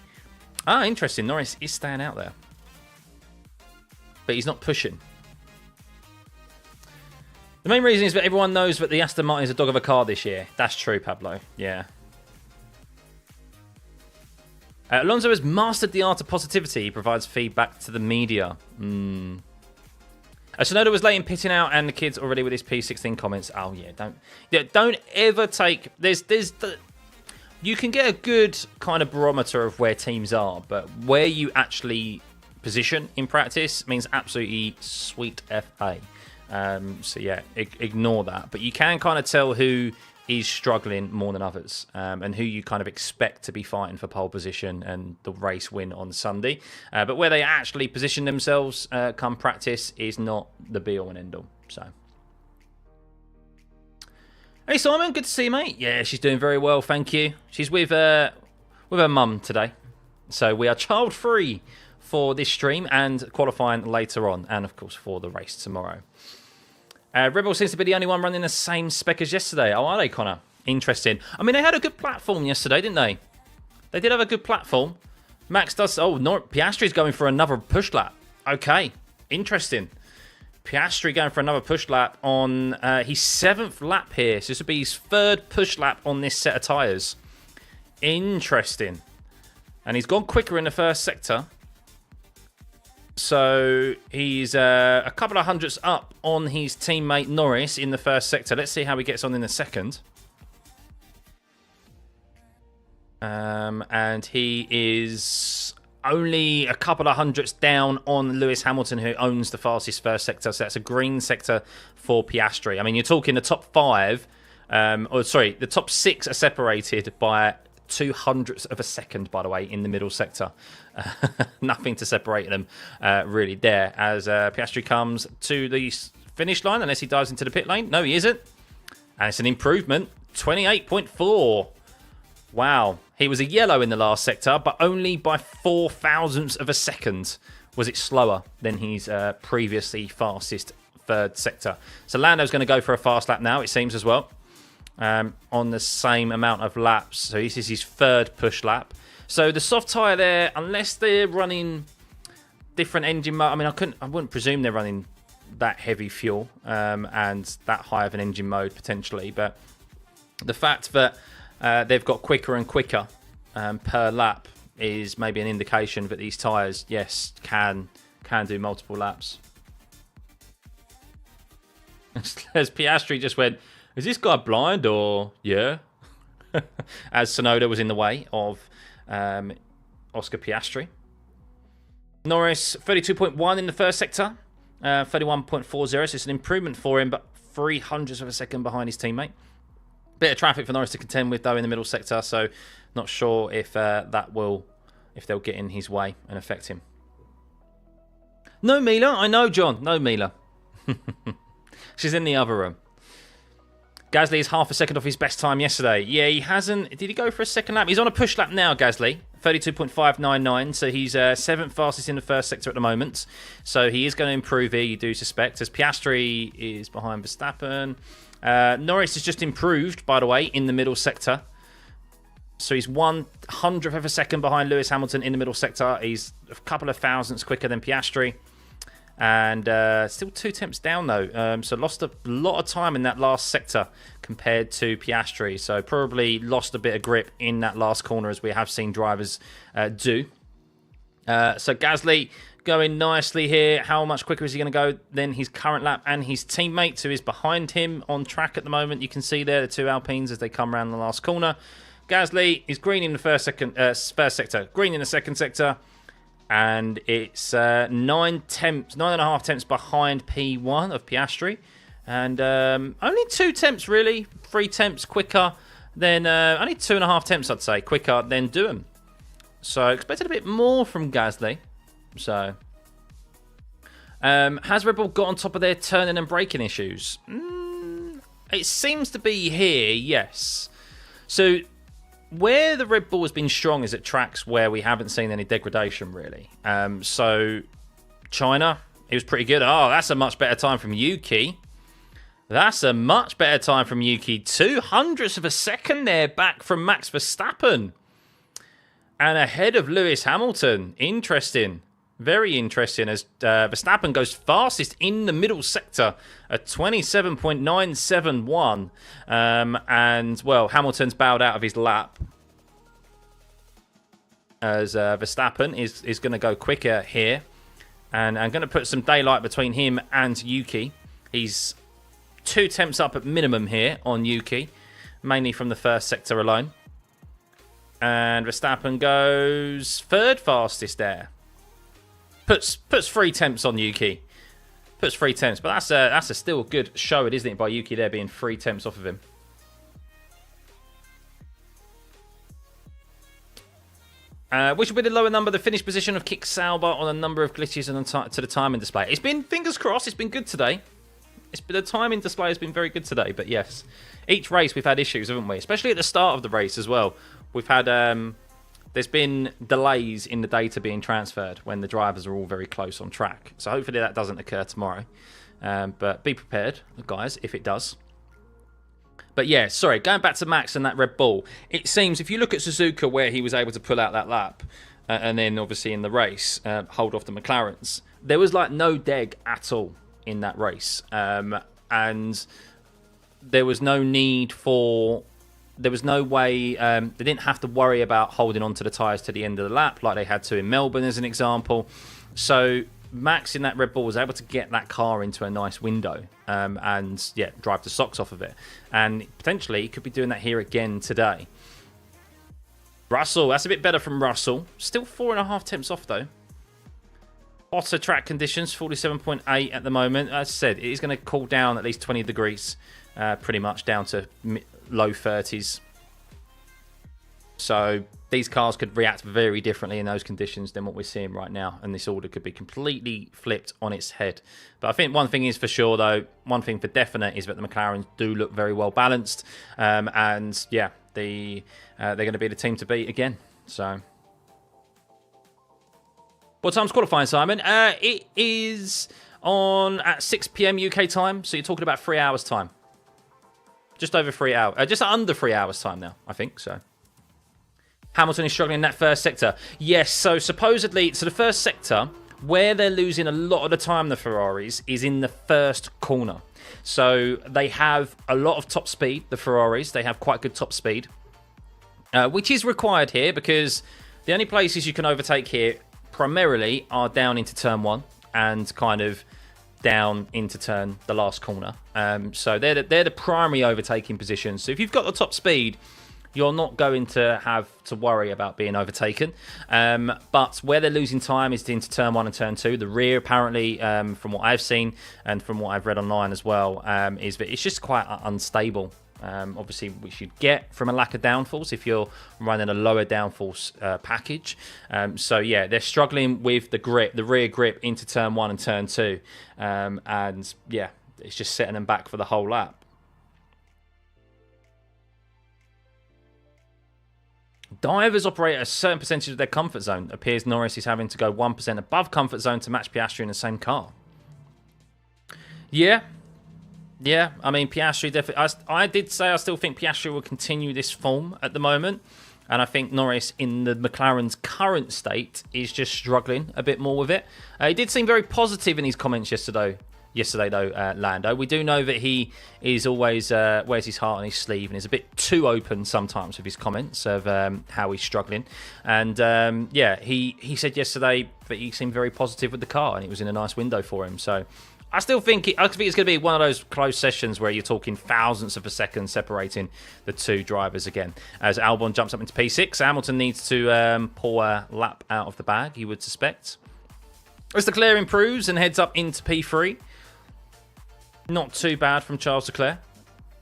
Ah, interesting. Norris is staying out there. But he's not pushing. The main reason is that everyone knows that the Aston Martin is a dog of a car this year. That's true, Pablo. Yeah. Alonso has mastered the art of positivity. He provides feedback to the media. Tsunoda was late in pitting out, and the kid's already with his P16 comments. Oh yeah, don't ever take. You can get a good kind of barometer of where teams are, but where you actually position in practice means absolutely sweet FA. So yeah, ignore that. But you can kind of tell who is struggling more than others, and who you kind of expect to be fighting for pole position and the race win on Sunday. But where they actually position themselves come practice is not the be-all and end-all. So, hey Simon, good to see you, mate. Yeah, she's doing very well, thank you. She's with her mum today, so we are child-free for this stream and qualifying later on, and of course for the race tomorrow. Red Bull seems to be the only one running the same spec as yesterday. Oh, are they, Connor? Interesting. I mean, they had a good platform yesterday, didn't they? They did have a good platform. Max does... Oh, no, Piastri's going for another push lap. Okay, interesting. Piastri going for another push lap on his 7th lap here. So this would be his 3rd push lap on this set of tyres. Interesting. And he's gone quicker in the first sector. So he's a couple of hundredths up on his teammate Norris in the first sector. Let's see how he gets on in the second. And he is only a couple of hundredths down on Lewis Hamilton, who owns the fastest first sector. So that's a green sector for Piastri. I mean, you're talking the top 5, the top 6 are separated by 200ths of a second, by the way, in the middle sector. Nothing to separate them really there, as Piastri comes to the finish line, unless he dives into the pit lane. No, he isn't. And it's an improvement. 28.4. Wow. He was a yellow in the last sector, but only by 0.004 of a second was it slower than his previously fastest 3rd sector. So Lando's going to go for a fast lap now, it seems, as well. On the same amount of laps. So this is his 3rd push lap. So the soft tyre there, unless they're running different engine mode, I mean, I wouldn't presume they're running that heavy fuel and that high of an engine mode potentially. But the fact that they've got quicker and quicker per lap is maybe an indication that these tyres, yes, can do multiple laps. As Piastri just went, is this guy blind or... Yeah. As Tsunoda was in the way of Oscar Piastri. Norris, 32.1 in the first sector. 31.40, so it's an improvement for him, but 0.03 of a second behind his teammate. Bit of traffic for Norris to contend with, though, in the middle sector, so not sure if if they'll get in his way and affect him. No, Mila. I know, John. No, Mila. She's in the other room. Gasly is half a second off his best time yesterday. Yeah, he hasn't. Did he go for a second lap? He's on a push lap now, Gasly. 32.599. So he's 7th fastest in the first sector at the moment. So he is going to improve here, you do suspect, as Piastri is behind Verstappen. Norris has just improved, by the way, in the middle sector. So he's 1/100th of a second behind Lewis Hamilton in the middle sector. He's a couple of thousandths quicker than Piastri. And still 2 tenths down, though. So lost a lot of time in that last sector compared to Piastri. So probably lost a bit of grip in that last corner, as we have seen drivers do. So Gasly going nicely here. How much quicker is he going to go than his current lap and his teammate, who is behind him on track at the moment? You can see there the 2 Alpines as they come around the last corner. Gasly is green in the first sector, green in the second sector. And it's 9.5 tenths behind P1 of Piastri. And only 2 tenths, really. 3 tenths quicker than... only 2.5 tenths, I'd say, quicker than Doohan. So expected a bit more from Gasly. So... has Red Bull got on top of their turning and braking issues? It seems to be here, yes. So... where the Red Bull has been strong is at tracks where we haven't seen any degradation, really. So, China, it was pretty good. Oh, that's a much better time from Yuki. That's a much better time from Yuki. 2/100ths of a second there back from Max Verstappen. And ahead of Lewis Hamilton. Interesting. Very interesting, as Verstappen goes fastest in the middle sector at 27.971. And, well, Hamilton's bowed out of his lap, as Verstappen is going to go quicker here. And I'm going to put some daylight between him and Yuki. He's 2 tenths up at minimum here on Yuki, mainly from the first sector alone. And Verstappen goes 3rd fastest there. Puts 3 tenths on Yuki. Puts 3 tenths. But that's a still good show, isn't it, by Yuki there being 3 tenths off of him. Which will be the lower number, the finish position of Kick Sauber on a number of glitches and to the timing display. It's been, fingers crossed, it's been good today. The timing display has been very good today. But yes, each race we've had issues, haven't we? Especially at the start of the race as well. We've had... there's been delays in the data being transferred when the drivers are all very close on track. So hopefully that doesn't occur tomorrow. But be prepared, guys, if it does. But yeah, sorry, going back to Max and that Red Bull. It seems, if you look at Suzuka, where he was able to pull out that lap, and then obviously in the race, hold off the McLarens, there was like no deg at all in that race. And there was no need for... there was no way, they didn't have to worry about holding on to the tyres to the end of the lap like they had to in Melbourne as an example. So Max in that Red Bull was able to get that car into a nice window and, yeah, drive the socks off of it. And potentially he could be doing that here again today. Russell, that's a bit better from Russell. Still 4.5 tenths off though. Hotter track conditions, 47.8 at the moment. As I said, it is going to cool down at least 20 degrees, pretty much down to low 30s. So these cars could react very differently in those conditions than what we're seeing right now, and this order could be completely flipped on its head. But I think one thing is for sure, though, one thing for definite is that the McLarens do look very well balanced, and yeah, they're going to be the team to beat again. So, what time's qualifying, Simon? It is on at 6 p.m. UK time, so you're talking about 3 hours time. Just over 3 hours. Just under 3 hours time now, I think. So Hamilton is struggling in that first sector. Yes, so supposedly, so the first sector, where they're losing a lot of the time, the Ferraris, is in the first corner. So they have a lot of top speed, the Ferraris. They have quite good top speed, which is required here because the only places you can overtake here primarily are down into turn 1 and kind of down into the last corner. So they're the primary overtaking positions. So if you've got the top speed, you're not going to have to worry about being overtaken. But where they're losing time is into turn 1 and turn 2. The rear, apparently, from what I've seen and from what I've read online as well, is that it's just quite unstable. Obviously, which you'd get from a lack of downforce if you're running a lower downforce package. So yeah, they're struggling with the grip, the rear grip into turn 1 and turn 2. And yeah, it's just setting them back for the whole lap. Divers operate at a certain percentage of their comfort zone. Appears Norris is having to go 1% above comfort zone to match Piastri in the same car. Yeah. Yeah, I mean, Piastri definitely... I did say I still think Piastri will continue this form at the moment. And I think Norris, in the McLaren's current state, is just struggling a bit more with it. He did seem very positive in his comments yesterday though, Lando. We do know that he is always wears his heart on his sleeve and is a bit too open sometimes with his comments of how he's struggling. And yeah, he said yesterday that he seemed very positive with the car and it was in a nice window for him. So I still think it's going to be one of those close sessions where you're talking thousandths of a second separating the two drivers again. As Albon jumps up into P6, Hamilton needs to pull a lap out of the bag, you would suspect. As Leclerc improves and heads up into P3, not too bad from Charles Leclerc.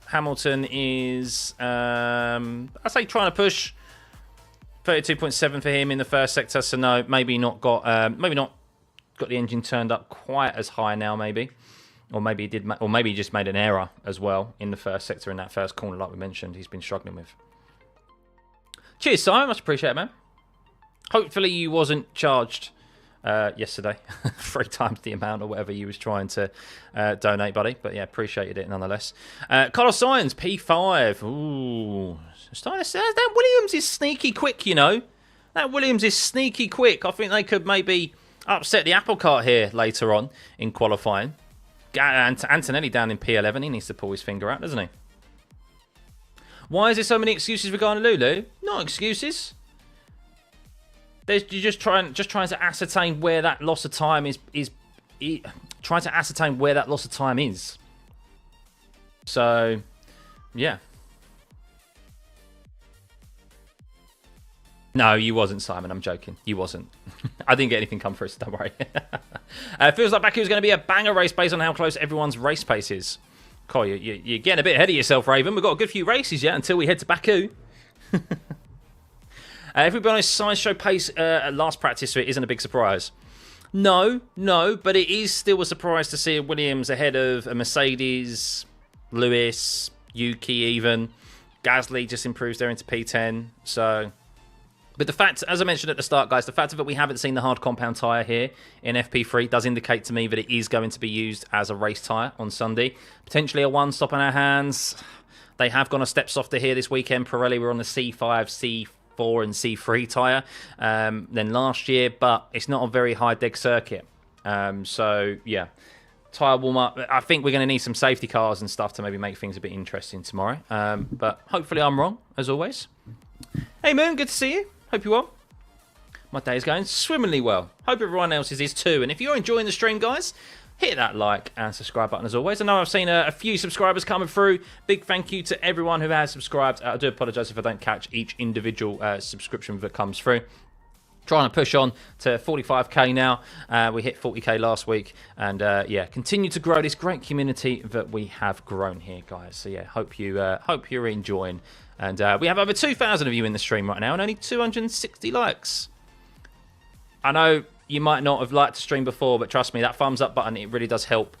Hamilton is, I say, trying to push 32.7 for him in the first sector. So no, maybe not got the engine turned up quite as high now, maybe, or maybe he did, or maybe he just made an error as well in the first sector in that first corner, like we mentioned. He's been struggling with. Cheers, Simon. Much appreciated, man. Hopefully, you wasn't charged yesterday 3 times the amount or whatever you was trying to donate, buddy. But yeah, appreciated it nonetheless. Carlos Sainz, P5. Ooh, starting to say that Williams is sneaky quick, you know. That Williams is sneaky quick. I think they could maybe upset the apple cart here later on in qualifying. Antonelli down in P11. He needs to pull his finger out, doesn't he? Why is there so many excuses regarding Lulu? Not excuses. You're just trying to ascertain where that loss of time is trying to ascertain where that loss of time is. So, yeah. No, you wasn't, Simon. I'm joking. You wasn't. I didn't get anything come through, so don't worry. It feels like Baku's going to be a banger race based on how close everyone's race pace is. Cool, you're getting a bit ahead of yourself, Raven. We've got a good few races yet until we head to Baku. If we've been honest, Sainz showed pace at last practice, so it isn't a big surprise. No, but it is still a surprise to see a Williams ahead of a Mercedes, Lewis, Yuki even. Gasly just improves there into P10. So, but the fact, as I mentioned at the start, guys, the fact that we haven't seen the hard compound tyre here in FP3 does indicate to me that it is going to be used as a race tyre on Sunday. Potentially a one-stop on our hands. They have gone a step softer here this weekend. Pirelli were on the C5, C4 and C3 tyre than last year, but it's not a very high deg circuit. So, yeah, tyre warm-up. I think we're going to need some safety cars and stuff to maybe make things a bit interesting tomorrow. But hopefully I'm wrong, as always. Hey, Moon, good to see you. Hope you're well. My day is going swimmingly well. Hope everyone else's is too. And if you're enjoying the stream, guys, hit that like and subscribe button as always. I know I've seen a few subscribers coming through. Big thank you to everyone who has subscribed. I do apologise if I don't catch each individual subscription that comes through. Trying to push on to 45k now. We hit 40k last week. And yeah, continue to grow this great community that we have grown here, guys. So yeah, hope you're enjoying. And we have over 2,000 of you in the stream right now and only 260 likes. I know you might not have liked the stream before, but trust me, that thumbs up button, it really does help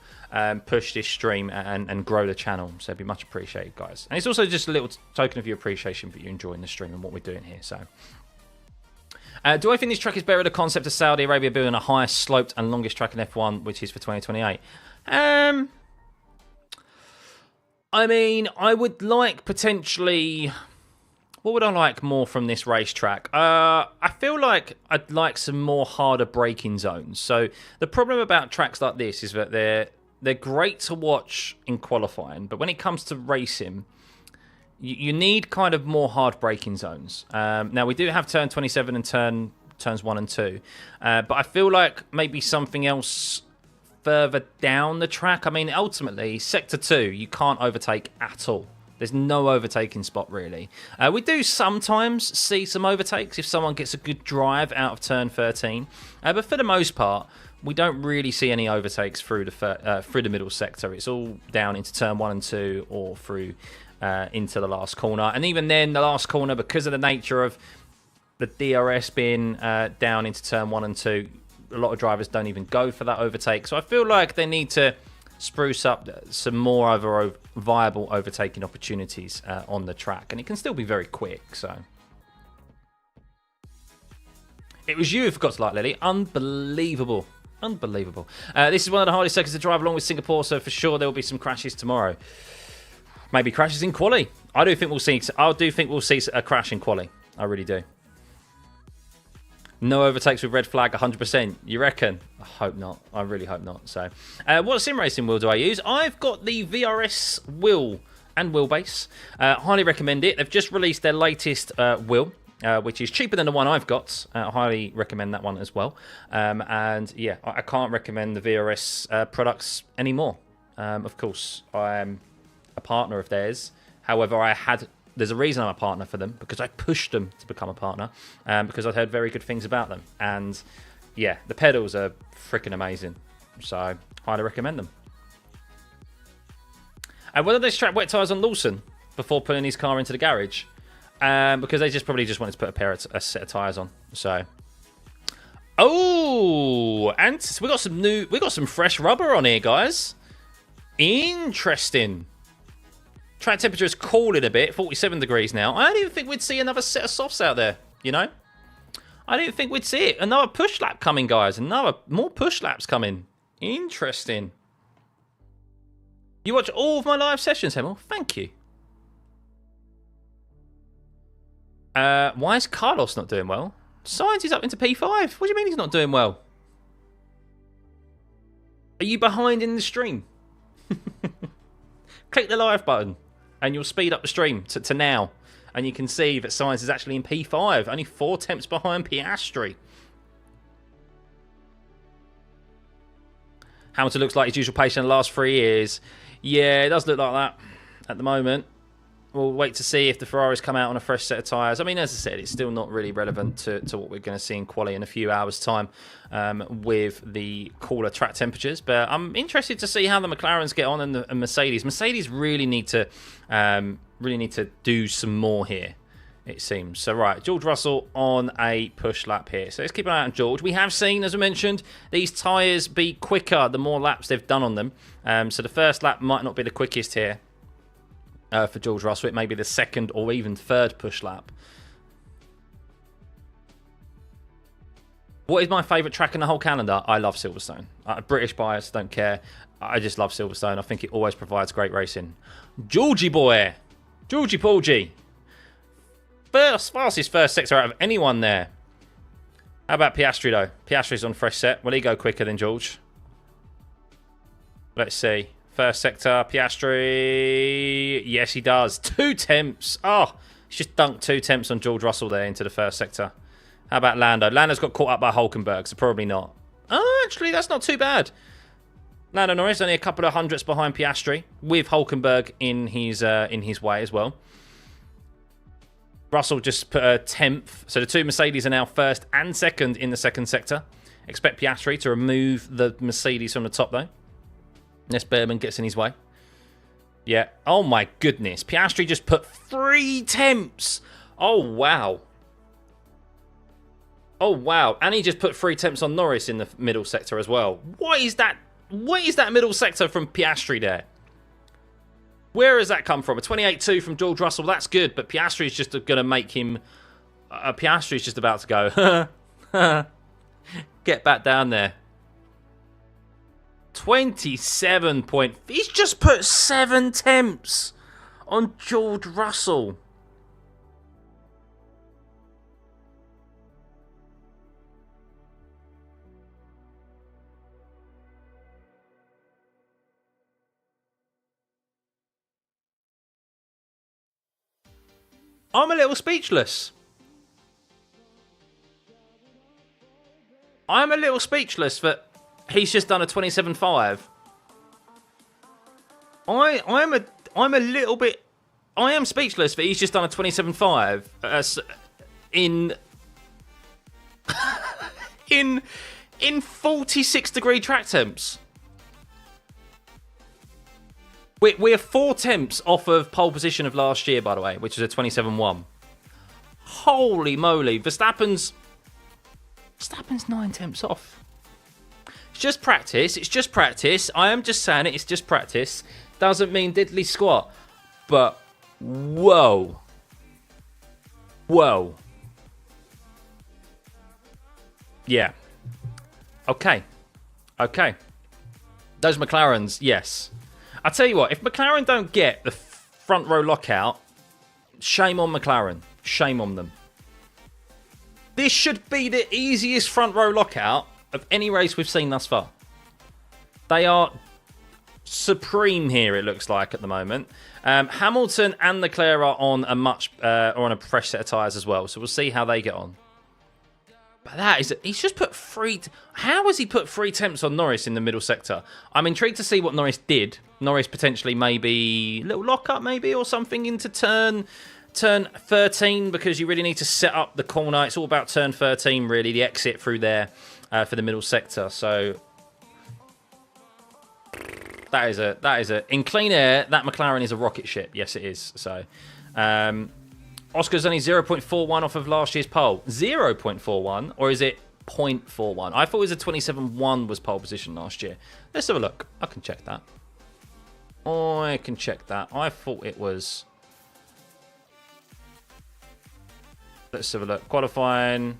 push this stream and grow the channel. So it'd be much appreciated, guys. And it's also just a little token of your appreciation for you enjoying the stream and what we're doing here. So, do I think this track is better? The concept of Saudi Arabia building a highest sloped and longest track in F1, which is for 2028. I mean, I would like potentially... What would I like more from this racetrack? I feel like I'd like some more harder braking zones. So the problem about tracks like this is that they're great to watch in qualifying, but when it comes to racing, you need kind of more hard braking zones. Now, we do have turn 27 and turns 1 and 2, but I feel like maybe something else further down the track. I mean, ultimately, Sector 2, you can't overtake at all. There's no overtaking spot, really. We do sometimes see some overtakes if someone gets a good drive out of turn 13. But for the most part, we don't really see any overtakes through the middle sector. It's all down into turn 1 and 2 or through into the last corner. And even then, the last corner, because of the nature of the DRS being down into turn 1 and 2, a lot of drivers don't even go for that overtake. So I feel like they need to spruce up some more viable overtaking opportunities on the track. And it can still be very quick, so... It was you who forgot to like Lily. Unbelievable. Unbelievable. This is one of the hardest circuits to drive along with Singapore, so for sure there will be some crashes tomorrow. Maybe crashes in quali. I do think we'll see a crash in quali. I really do. No overtakes with red flag, 100%. You reckon? I hope not. I really hope not. So, what sim racing wheel do I use? I've got the VRS wheel and wheelbase. Highly recommend it. They've just released their latest wheel, which is cheaper than the one I've got. Highly recommend that one as well. And yeah, I can't recommend the VRS products anymore. Of course, I'm a partner of theirs. However, there's a reason I'm a partner for them, because I pushed them to become a partner, because I've heard very good things about them. And yeah, the pedals are freaking amazing. So, highly recommend them. And whether they strap wet tyres on Lawson before putting his car into the garage, because they probably just wanted to put a set of tyres on. So, oh, and we got some fresh rubber on here, guys. Interesting. Track temperature is cooling a bit, 47 degrees now. I didn't think we'd see another set of softs out there, you know? I didn't think we'd see it. Another push lap coming, guys. More push laps coming. Interesting. You watch all of my live sessions, Hemel? Thank you. Why is Carlos not doing well? Sainz is up into P5. What do you mean he's not doing well? Are you behind in the stream? Click the live button and you'll speed up the stream to now. And you can see that Sainz is actually in P5. Only 4 tenths behind Piastri. Hamilton looks like his usual pace in the last 3 years. Yeah, it does look like that at the moment. We'll wait to see if the Ferraris come out on a fresh set of tyres. I mean, as I said, it's still not really relevant to what we're going to see in quali in a few hours' time with the cooler track temperatures. But I'm interested to see how the McLarens get on and Mercedes. Mercedes really need to do some more here, it seems. So, right, George Russell on a push lap here. So let's keep an eye on George. We have seen, as I mentioned, these tyres be quicker the more laps they've done on them. So the first lap might not be the quickest here. For George Russell, it may be the second or even third push lap. What is my favourite track in the whole calendar? I love Silverstone. British bias, don't care. I just love Silverstone. I think it always provides great racing. Georgie boy. Georgie Porgy. Fastest first sector out of anyone there. How about Piastri, though? Piastri's on fresh set. Will he go quicker than George? Let's see. First sector, Piastri. Yes, he does. 2 tenths. Oh, he's just dunked 2 tenths on George Russell there into the first sector. How about Lando? Lando's got caught up by Hulkenberg, so probably not. Oh, actually, that's not too bad. Lando Norris only a couple of hundredths behind Piastri, with Hulkenberg in his way as well. Russell just put a 10th. So the 2 Mercedes are now first and second in the second sector. Expect Piastri to remove the Mercedes from the top, though. Unless Behrman gets in his way. Yeah. Oh, my goodness. Piastri just put 3 tenths. Oh, wow. Oh, wow. And he just put 3 tenths on Norris in the middle sector as well. What is that? What is that middle sector from Piastri there? Where has that come from? A 28.2 from George Russell. That's good. But Piastri is just going to make him... Piastri is just about to go... Get back down there. 27 point... He's just put 7 tenths on George Russell. I'm a little speechless. I'm a little speechless that he's just done a 27.5. I'm a little bit... I am speechless that he's just done a 27.5 in 46 degree track temps. We're 4 tenths off of pole position of last year, by the way, which is a 27.1. Holy moly. Verstappen's 9 tenths off. It's just practice. It's just practice. I am just saying it. It's just practice. Doesn't mean diddly squat. But, whoa. Whoa. Yeah. Okay. Okay. Those McLarens, yes. I tell you what, if McLaren don't get the front row lockout, shame on McLaren. Shame on them. This should be the easiest front row lockout of any race we've seen thus far. They are supreme here, it looks like, at the moment. Hamilton and Leclerc are on a fresh set of tyres as well, so we'll see how they get on. But that is, he's just put how has he put 3 temps on Norris in the middle sector? I'm intrigued to see what Norris did. Norris potentially maybe a little lock-up maybe or something into turn 13, because you really need to set up the corner. It's all about turn 13 really, the exit through there for the middle sector. So that is a in clean air, that McLaren is a rocket ship. Yes, it is. So Oscar's only 0.41 off of last year's pole. 0.41, or is it 0.41? I thought it was a 27.1 was pole position last year. Let's have a look. I can check that. I thought it was... Let's have a look. Qualifying...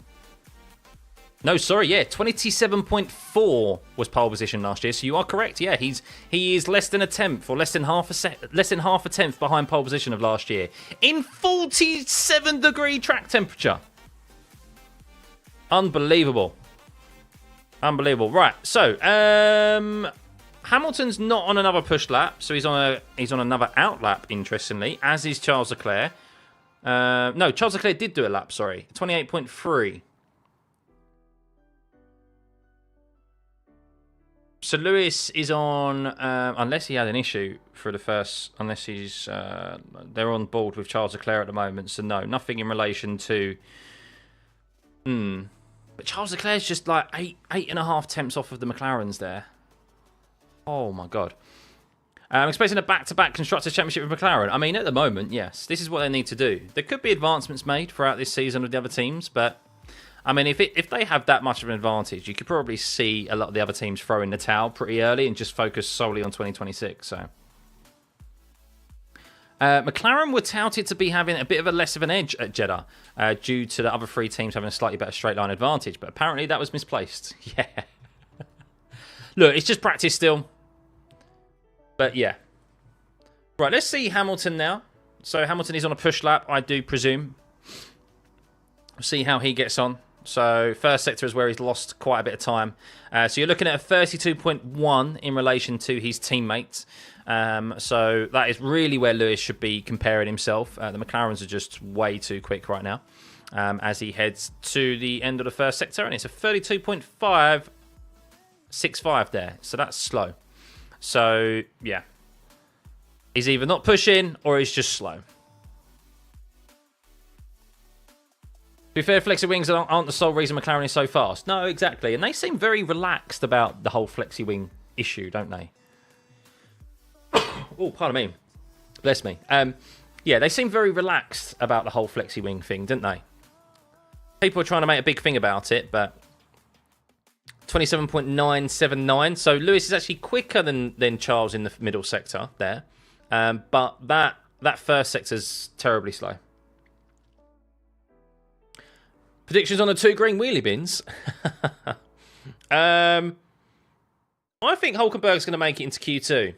No, sorry, yeah, 27.4 was pole position last year. So you are correct. Yeah, he is less than a tenth, or less than half a tenth behind pole position of last year in 47-degree track temperature. Unbelievable, unbelievable. Right, so Hamilton's not on another push lap, so he's on another out lap. Interestingly, as is Charles Leclerc. No, Charles Leclerc did do a lap. Sorry, 28.3. So Lewis is on, unless he had an issue for the first, unless he's, they're on board with Charles Leclerc at the moment. So no, nothing in relation to, But Charles Leclerc's just like 8.5 temps off of the McLarens there. Oh my God. I'm expecting a back-to-back Constructors' Championship with McLaren. I mean, at the moment, yes, this is what they need to do. There could be advancements made throughout this season with the other teams, but I mean, if they have that much of an advantage, you could probably see a lot of the other teams throw in the towel pretty early and just focus solely on 2026. So, McLaren were touted to be having a bit of a less of an edge at Jeddah due to the other 3 teams having a slightly better straight line advantage, but apparently that was misplaced. Yeah. Look, it's just practice still. But yeah. Right, let's see Hamilton now. So Hamilton is on a push lap, I do presume. We'll see how he gets on. So first sector is where he's lost quite a bit of time. So you're looking at a 32.1 in relation to his teammates. So that is really where Lewis should be comparing himself. The McLarens are just way too quick right now as he heads to the end of the first sector. And it's a 32.565 there. So that's slow. So, yeah. He's either not pushing or he's just slow. To be fair, Flexi Wings aren't the sole reason McLaren is so fast. No, exactly. And they seem very relaxed about the whole Flexi Wing issue, don't they? Oh, pardon me. Bless me. Yeah, they seem very relaxed about the whole Flexi Wing thing, didn't they? People are trying to make a big thing about it, but 27.979. So Lewis is actually quicker than Charles in the middle sector there. But that first sector's terribly slow. Predictions on the 2 green wheelie bins. I think Hulkenberg's going to make it into Q2.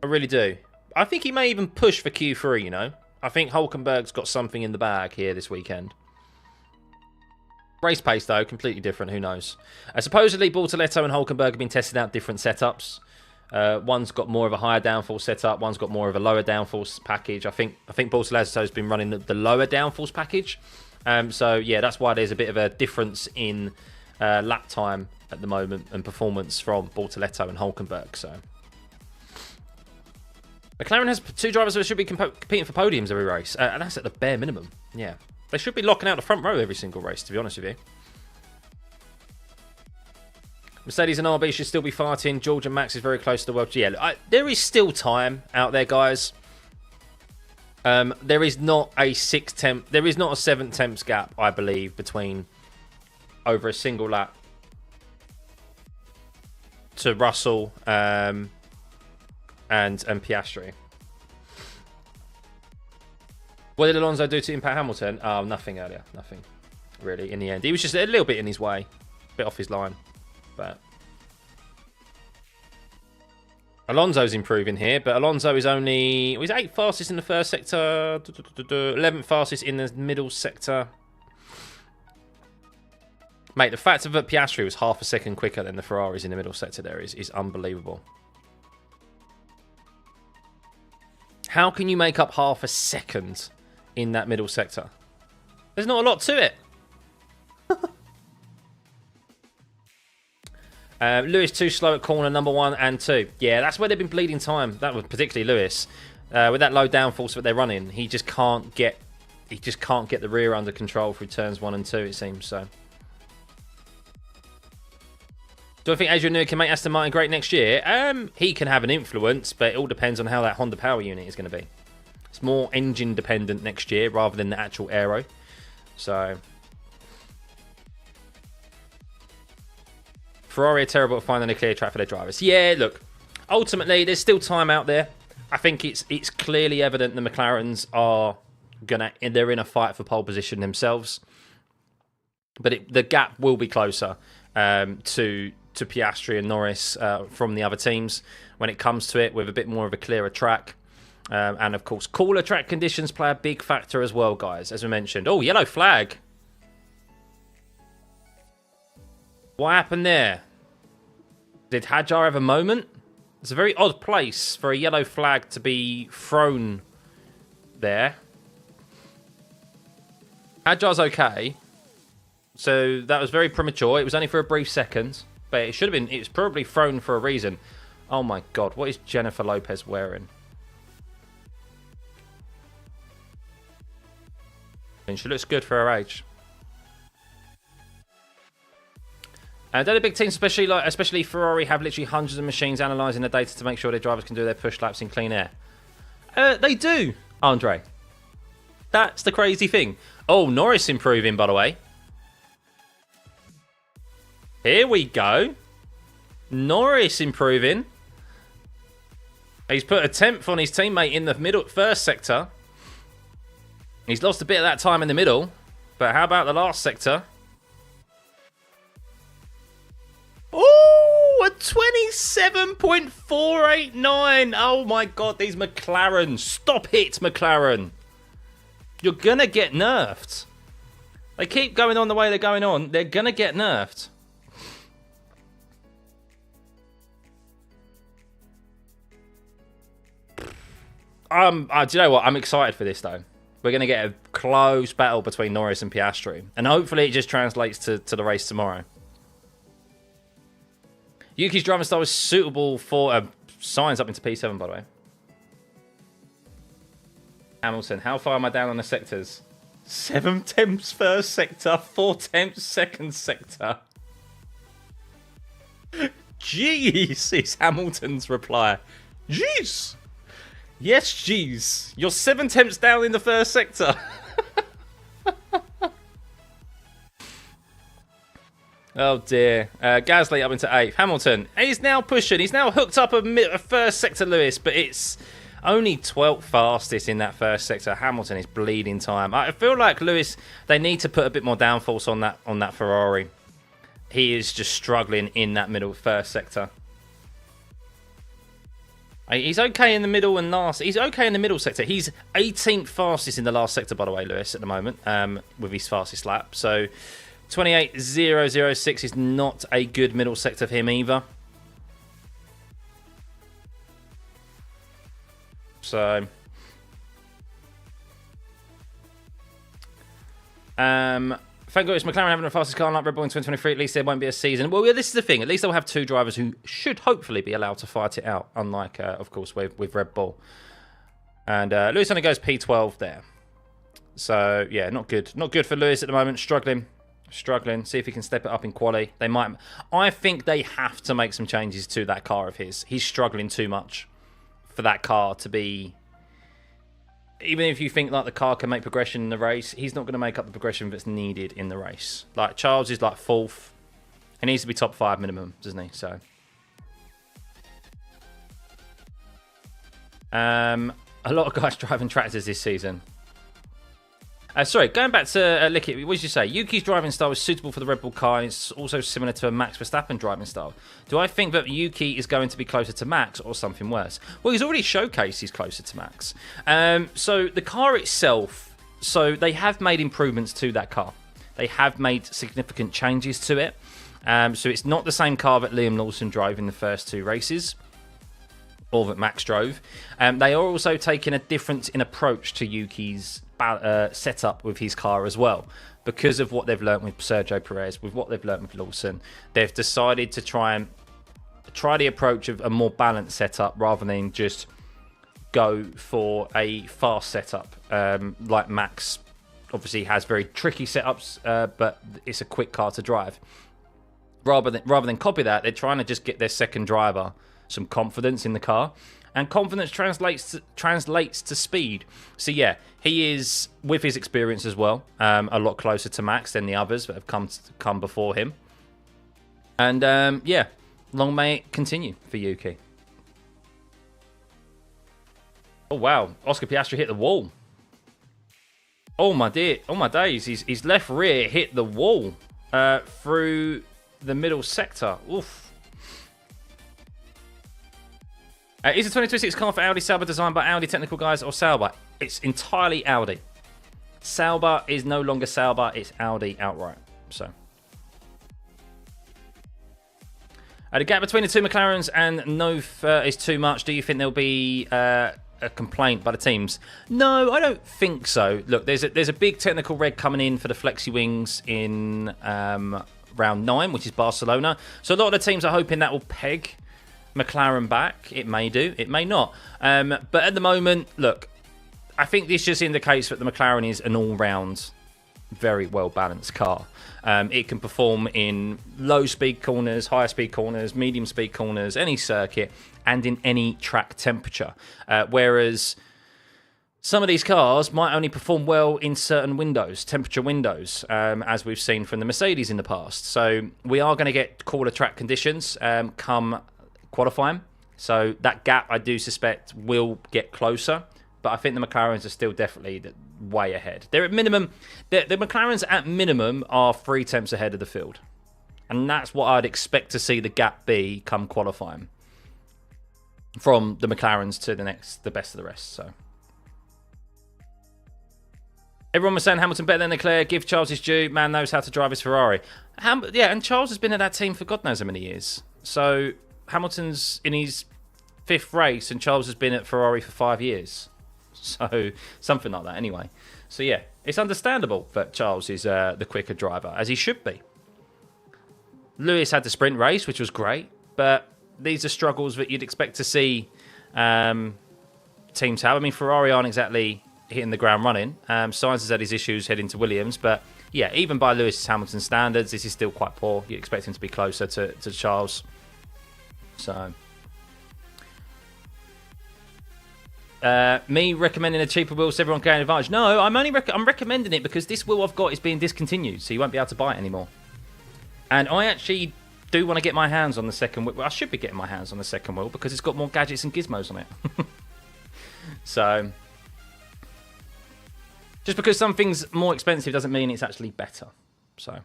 I really do. I think he may even push for Q3, you know. I think Hulkenberg's got something in the bag here this weekend. Race pace, though, completely different. Who knows? Supposedly, Bortoletto and Hulkenberg have been testing out different setups. One's got more of a higher downforce setup. One's got more of a lower downforce package. I think Bortoletto's been running the lower downforce package. So, yeah, that's why there's a bit of a difference in lap time at the moment and performance from Bortoletto and Hulkenberg. So, McLaren has 2 drivers that should be competing for podiums every race. And that's at the bare minimum. Yeah. They should be locking out the front row every single race, to be honest with you. Mercedes and RB should still be fighting. George and Max is very close to the world. Yeah, there is still time out there, guys. There is not a 7 temps gap, I believe, between over a single lap to Russell and Piastri. What did Alonso do to impact Hamilton? Oh, nothing earlier. Nothing. really, in the end. He was just a little bit in his way. A bit off his line. But Alonso's improving here, but Alonso is only... He's 8th fastest in the first sector, 11th fastest in the middle sector. Mate, the fact that Piastri was half a second quicker than the Ferraris in the middle sector there is unbelievable. How can you make up half a second in that middle sector? There's not a lot to it. Lewis too slow at corner number 1 and 2. Yeah, that's where they've been bleeding time. That was particularly Lewis. With that low downforce that they're running, he just can't get the rear under control through turns 1 and 2, it seems. So, do I think Adrian Newey can make Aston Martin great next year? He can have an influence, but it all depends on how that Honda power unit is going to be. It's more engine dependent next year rather than the actual aero. So, Ferrari are terrible at finding a clear track for their drivers. Yeah, look, ultimately there's still time out there. I think it's clearly evident the McLarens are they're in a fight for pole position themselves, but the gap will be closer to Piastri and Norris from the other teams when it comes to it, with a bit more of a clearer track. And of course, cooler track conditions play a big factor as well, guys, as we mentioned. Oh, yellow flag. What happened there? Did Hadjar have a moment? It's a very odd place for a yellow flag to be thrown there. Hadjar's okay. So that was very premature. It was only for a brief second. But it should have been... It was probably thrown for a reason. Oh my god. What is Jennifer Lopez wearing? And she looks good for her age. Don't the big teams, especially Ferrari, have literally hundreds of machines analysing the data to make sure their drivers can do their push laps in clean air? They do, Andre. That's the crazy thing. Oh, Norris improving, by the way. Here we go. Norris improving. He's put a 10th on his teammate in the first sector. He's lost a bit of that time in the middle. But how about the last sector? Oh, a 27.489. Oh my god, these McLarens. Stop it, McLaren. You're going to get nerfed. They keep going on the way they're going on. They're going to get nerfed. Do you know what? I'm excited for this, though. We're going to get a close battle between Norris and Piastri. And hopefully it just translates to the race tomorrow. Yuki's driving style is suitable for... signs up into P7, by the way. Hamilton, how far am I down on the sectors? 7 tenths first sector, 4 tenths second sector. Jeez, is Hamilton's reply. Jeez. Yes, jeez. You're 7 tenths down in the first sector. Oh dear. Gasly up into 8th. Hamilton, he's now pushing. He's now hooked up a first sector Lewis, but it's only 12th fastest in that first sector. Hamilton is bleeding time. I feel like Lewis, they need to put a bit more downforce on that Ferrari. He is just struggling in that middle first sector. He's okay in the middle and last. He's okay in the middle sector. He's 18th fastest in the last sector, by the way, Lewis, at the moment, with his fastest lap. So 28.006 is not a good middle sector for him either. So, thank goodness McLaren having the fastest car like Red Bull in 2023. At least there won't be a season. Well, this is the thing. At least they'll have 2 drivers who should hopefully be allowed to fight it out. Unlike, of course, with Red Bull. And Lewis only goes P12 there. So yeah, not good. Not good for Lewis at the moment. Struggling. See if he can step it up in quali. They might. I think they have to make some changes to that car of his. He's struggling too much for that car to be... Even if you think like the car can make progression in the race, he's not going to make up the progression that's needed in the race. Like Charles is like 4th. He needs to be top 5 minimum, doesn't he? So a lot of guys driving tractors this season. Sorry, going back to Lickett, what did you say? Yuki's driving style is suitable for the Red Bull car, and it's also similar to a Max Verstappen driving style. Do I think that Yuki is going to be closer to Max or something worse? Well, he's already showcased he's closer to Max. So the car itself, so they have made improvements to that car. They have made significant changes to it. So it's not the same car that Liam Lawson drove in the first 2 races, or that Max drove. They are also taking a difference in approach to Yuki's setup with his car as well, because of what they've learnt with Sergio Perez, with what they've learnt with Lawson. They've decided to try the approach of a more balanced setup rather than just go for a fast setup like Max obviously has very tricky setups, but it's a quick car to drive. Rather than copy that, they're trying to just get their second driver some confidence in the car, and confidence translates to speed. So yeah, he is, with his experience as well, a lot closer to Max than the others that have come before him. And yeah, long may it continue for Yuki. Oh wow, Oscar Piastri hit the wall. Oh my dear, oh my days, his left rear hit the wall through the middle sector. Oof. Is the 2026 car for Audi Sauber designed by Audi technical guys or Sauber? It's entirely Audi. Sauber is no longer Sauber, it's Audi outright. So, the gap between the 2 McLarens and Nof is too much. Do you think there'll be a complaint by the teams? No, I don't think so. Look, there's a big technical red coming in for the Flexi Wings in round 9, which is Barcelona. So a lot of the teams are hoping that will peg McLaren back. It may do, it may not. But at the moment, look, I think this just indicates that the McLaren is an all-round, very well-balanced car. It can perform in low-speed corners, higher-speed corners, medium-speed corners, any circuit, and in any track temperature. Whereas some of these cars might only perform well in certain windows, temperature windows, as we've seen from the Mercedes in the past. So we are going to get cooler track conditions come qualifying, so that gap I do suspect will get closer, but I think the McLarens are still definitely way ahead. They're at minimum, the McLarens at minimum are 3 tenths ahead of the field, and that's what I'd expect to see the gap be come qualifying from the McLarens to the best of the rest. So everyone was saying Hamilton better than Leclerc. Give Charles his due. Man knows how to drive his Ferrari. Yeah, and Charles has been at that team for God knows how many years. So Hamilton's in his 5th race and Charles has been at Ferrari for 5 years. So something like that anyway. So yeah, it's understandable that Charles is the quicker driver, as he should be. Lewis had the sprint race, which was great, but these are struggles that you'd expect to see teams have. I mean, Ferrari aren't exactly hitting the ground running. Sainz has had his issues heading to Williams, but yeah, even by Lewis Hamilton standards, this is still quite poor. You expect him to be closer to Charles. So, me recommending a cheaper wheel so everyone can gain advantage. No, I'm recommending it because this wheel I've got is being discontinued, so you won't be able to buy it anymore. And I actually do want to get my hands on the second wheel. Well, I should be getting my hands on the second wheel because it's got more gadgets and gizmos on it. So, just because something's more expensive doesn't mean it's actually better. So,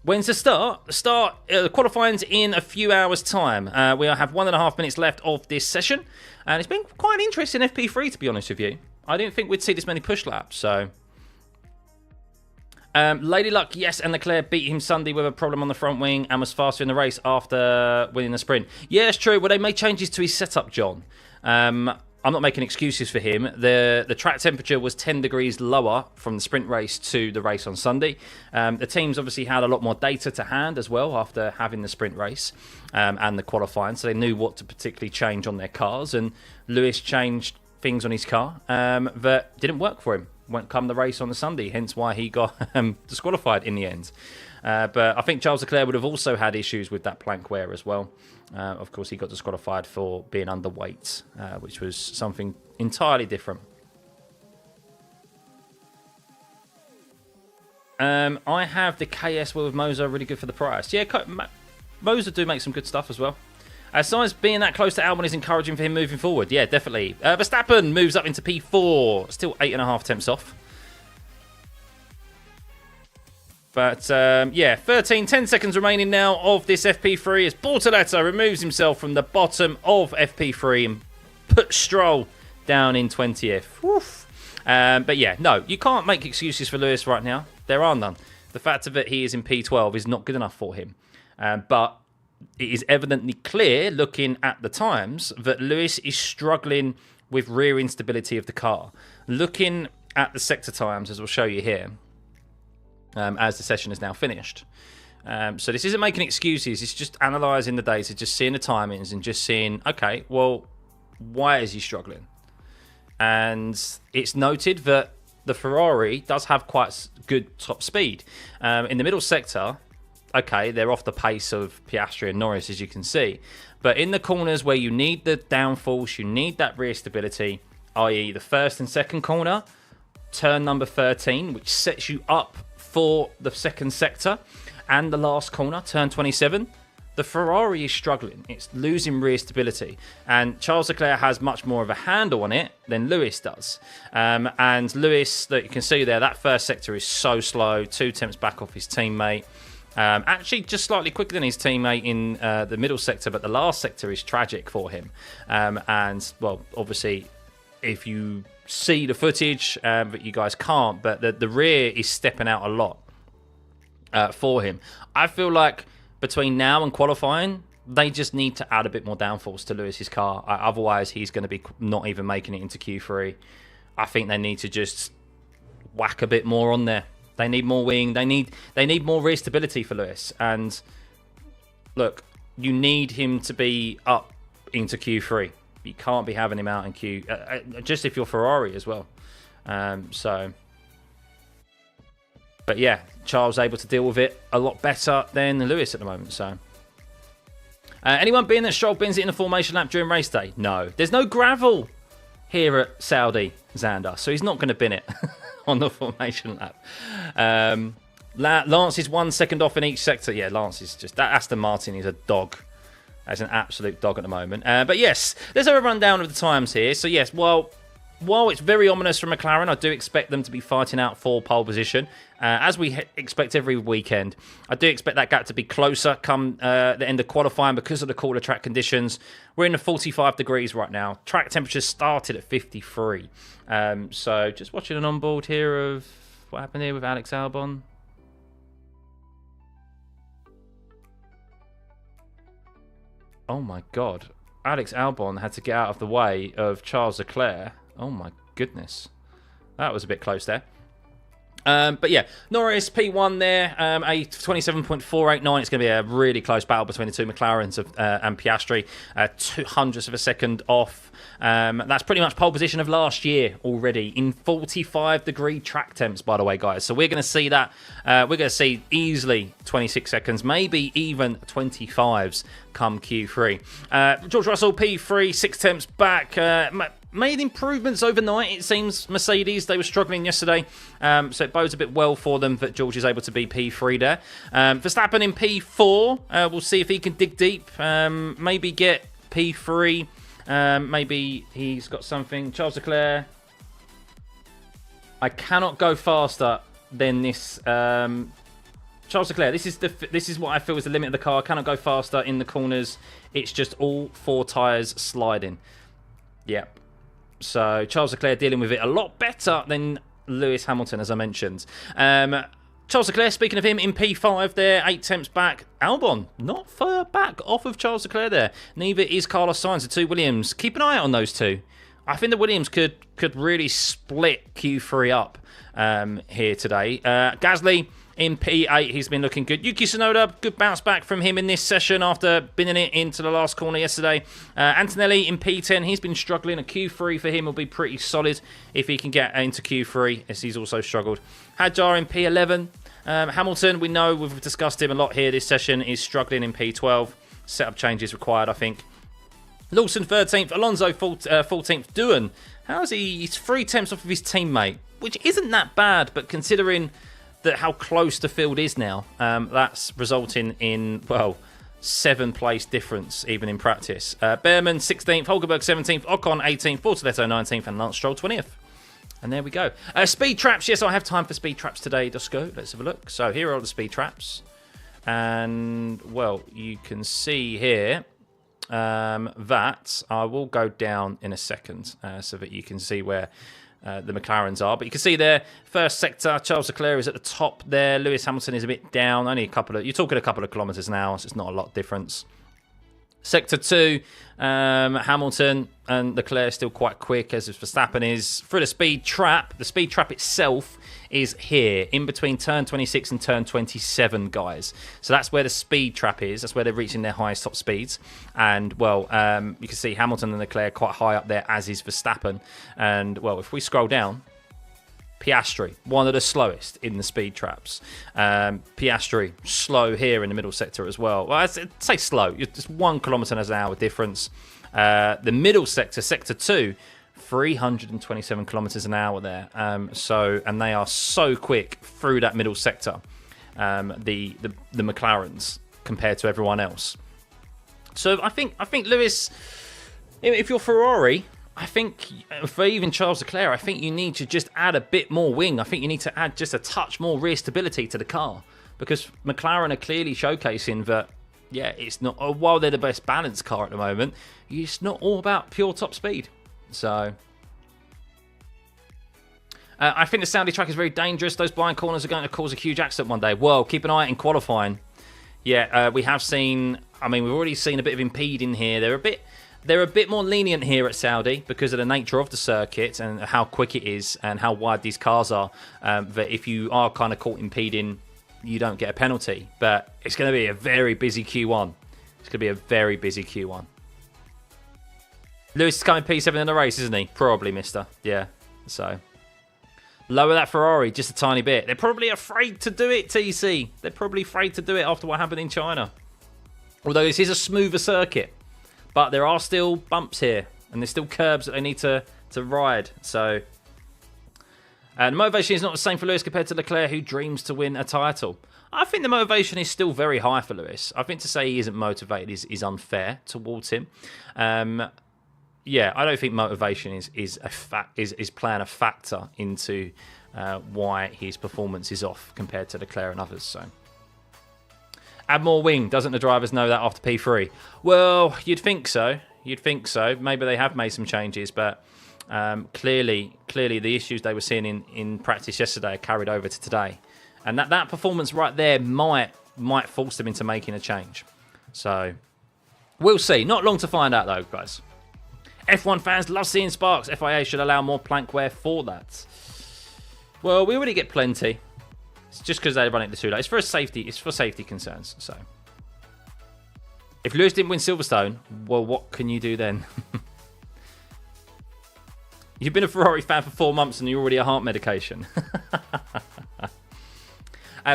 when's the start? The qualifying's in a few hours' time. We have 1.5 minutes left of this session. And it's been quite an interesting FP3, to be honest with you. I didn't think we'd see this many push laps, so. Lady Luck, yes, and Leclerc beat him Sunday with a problem on the front wing and was faster in the race after winning the sprint. Yeah, it's true. Well, they made changes to his setup, John. I'm not making excuses for him. The track temperature was 10 degrees lower from the sprint race to the race on Sunday. The teams obviously had a lot more data to hand as well after having the sprint race and the qualifying, so they knew what to particularly change on their cars. And Lewis changed things on his car that didn't work for him when come the race on the Sunday, hence why he got disqualified in the end. But I think Charles Leclerc would have also had issues with that plank wear as well. Of course, he got disqualified for being underweight, which was something entirely different. I have the KS wheel with Moser, really good for the price. Yeah, Moser do make some good stuff as well. Sainz being that close to Albon is encouraging for him moving forward. Yeah, definitely. Verstappen moves up into P4. Still 8.5 tenths off. But, yeah, 10 seconds remaining now of this FP3 as Bortoleto removes himself from the bottom of FP3 and puts Stroll down in 20th. Woof. But, yeah, no, you can't make excuses for Lewis right now. There are none. The fact that he is in P12 is not good enough for him. But it is evidently clear, looking at the times, that Lewis is struggling with rear instability of the car. Looking at the sector times, as we'll show you here, as the session is now finished. So this isn't making excuses. It's just analysing the data, just seeing the timings and just seeing, okay, well, why is he struggling? And it's noted that the Ferrari does have quite good top speed. In the middle sector, okay, they're off the pace of Piastri and Norris, as you can see. But in the corners where you need the downforce, you need that rear stability, i.e. the first and second corner, turn number 13, which sets you up for the second sector, and the last corner, turn 27, the Ferrari is struggling. It's losing rear stability. And Charles Leclerc has much more of a handle on it than Lewis does. And Lewis, that you can see there, that first sector is so slow, 2 tenths back off his teammate. Actually, just slightly quicker than his teammate in the middle sector, but the last sector is tragic for him. And, well, obviously, if you see the footage, but you guys can't, but the rear is stepping out a lot for him. I feel like between now and qualifying, they just need to add a bit more downforce to Lewis's car. Otherwise, he's going to be not even making it into Q3. I think they need to just whack a bit more on there. They need more wing. They need more rear stability for Lewis. And look, you need him to be up into Q3. You can't be having him out in Q. Just if you're Ferrari as well. But yeah, Charles able to deal with it a lot better than Lewis at the moment. So, anyone being that Stroll bins it in a formation lap during race day? No, there's no gravel here at Saudi, Xander, so he's not going to bin it on the formation lap. Lance is 1 second off in each sector. Yeah, Lance is just that. Aston Martin is a dog. As an absolute dog at the moment. But yes, let's have a rundown of the times here. So yes, well, while it's very ominous from McLaren, I do expect them to be fighting out for pole position. As we expect every weekend. I do expect that gap to be closer come the end of qualifying because of the cooler track conditions. We're in the 45 degrees right now. Track temperature started at 53. So just watching an onboard here of what happened here with Alex Albon. Oh my God. Alex Albon had to get out of the way of Charles Leclerc. Oh my goodness. That was a bit close there. But yeah, Norris P1 there, a 27.489. It's going to be a really close battle between the two McLarens and Piastri. 0.02 of a second off. That's pretty much pole position of last year already in 45 degree track temps, by the way, guys. So we're going to see that. We're going to see easily 26 seconds, maybe even 25s come Q3. George Russell P3, 6 temps back. Made improvements overnight, it seems. Mercedes, they were struggling yesterday, so it bodes a bit well for them that George is able to be P3 there. Verstappen in P4, we'll see if he can dig deep, maybe get P3, maybe he's got something. Charles Leclerc, I cannot go faster than this. Charles Leclerc, this is what I feel is the limit of the car. I cannot go faster in the corners. It's just all 4 tyres sliding. Yep. So Charles Leclerc dealing with it a lot better than Lewis Hamilton, as I mentioned. Charles Leclerc, speaking of him, in P5 there, 8 tenths back. Albon, not far back off of Charles Leclerc there. Neither is Carlos Sainz, the 2 Williams. Keep an eye out on those 2. I think the Williams could really split Q3 up here today. Gasly in P8, he's been looking good. Yuki Tsunoda, good bounce back from him in this session after binning it into the last corner yesterday. Antonelli in P10, he's been struggling. A Q3 for him will be pretty solid if he can get into Q3, as he's also struggled. Hadjar in P11. Hamilton, we know, we've discussed him a lot here this session, is struggling in P12. Setup changes required, I think. Lawson 13th, Alonso 14th. Doohan, how is he? He's 3 tenths off of his teammate, which isn't that bad, but considering that how close the field is now, that's resulting in, well, 7-place difference, even in practice. Behrman 16th, Holgerberg 17th, Ocon 18th, Bortoletto 19th, and Lance Stroll 20th. And there we go. Speed traps. Yes, I have time for speed traps today, Dusko. Let's have a look. So here are the speed traps. And, well, you can see here that I will go down in a second so that you can see where the McLarens are. But you can see there, first sector, Charles Leclerc is at the top there. Lewis Hamilton is a bit down, only a couple of, you're talking a couple of kilometres now, so it's not a lot of difference. Sector 2, Hamilton and Leclerc still quite quick, as Verstappen is. Through the speed trap itself is here, in between turn 26 and turn 27, guys. So that's where the speed trap is. That's where they're reaching their highest top speeds. And, well, you can see Hamilton and Leclerc quite high up there, as is Verstappen. And, well, if we scroll down, Piastri, one of the slowest in the speed traps. Piastri, slow here in the middle sector as well. Well, I'd say slow. Just 1 kilometre an hour difference. The middle sector, sector 2, 327 kilometres an hour there. And they are so quick through that middle sector, the McLarens, compared to everyone else. So I think Lewis, if you're Ferrari, I think for even Charles Leclerc, I think you need to just add a bit more wing. I think you need to add just a touch more rear stability to the car, because McLaren are clearly showcasing that, yeah, it's not, while they're the best balanced car at the moment, it's not all about pure top speed. So I think the Saudi track is very dangerous. Those blind corners are going to cause a huge accident one day. Well, keep an eye out in qualifying. Yeah, we have seen, I mean, we've already seen a bit of impeding here. They're a bit more lenient here at Saudi because of the nature of the circuit and how quick it is and how wide these cars are. That if you are kind of caught impeding, you don't get a penalty. But it's going to be a very busy Q1. It's going to be a very busy Q1. Lewis is coming P7 in the race, isn't he? Probably, mister. Yeah, so lower that Ferrari just a tiny bit. They're probably afraid to do it, TC. They're probably afraid to do it after what happened in China. Although this is a smoother circuit. But there are still bumps here, and there's still curbs that they need to ride. So, the motivation is not the same for Lewis compared to Leclerc, who dreams to win a title. I think the motivation is still very high for Lewis. I think to say he isn't motivated is unfair towards him. Yeah, I don't think motivation is playing a factor into why his performance is off compared to Leclerc and others. So. Add more wing. Doesn't the drivers know that after P3? Well, you'd think so. You'd think so. Maybe they have made some changes, but clearly the issues they were seeing in practice yesterday are carried over to today. And that performance right there might force them into making a change. So, we'll see. Not long to find out, though, guys. F1 fans love seeing sparks. FIA should allow more plank wear for that. Well, we already get plenty. It's just because they run it the 2 days. It's for safety. It's for safety concerns. So, if Lewis didn't win Silverstone, well, what can you do then? You've been a Ferrari fan for 4 months and you're already a heart medication.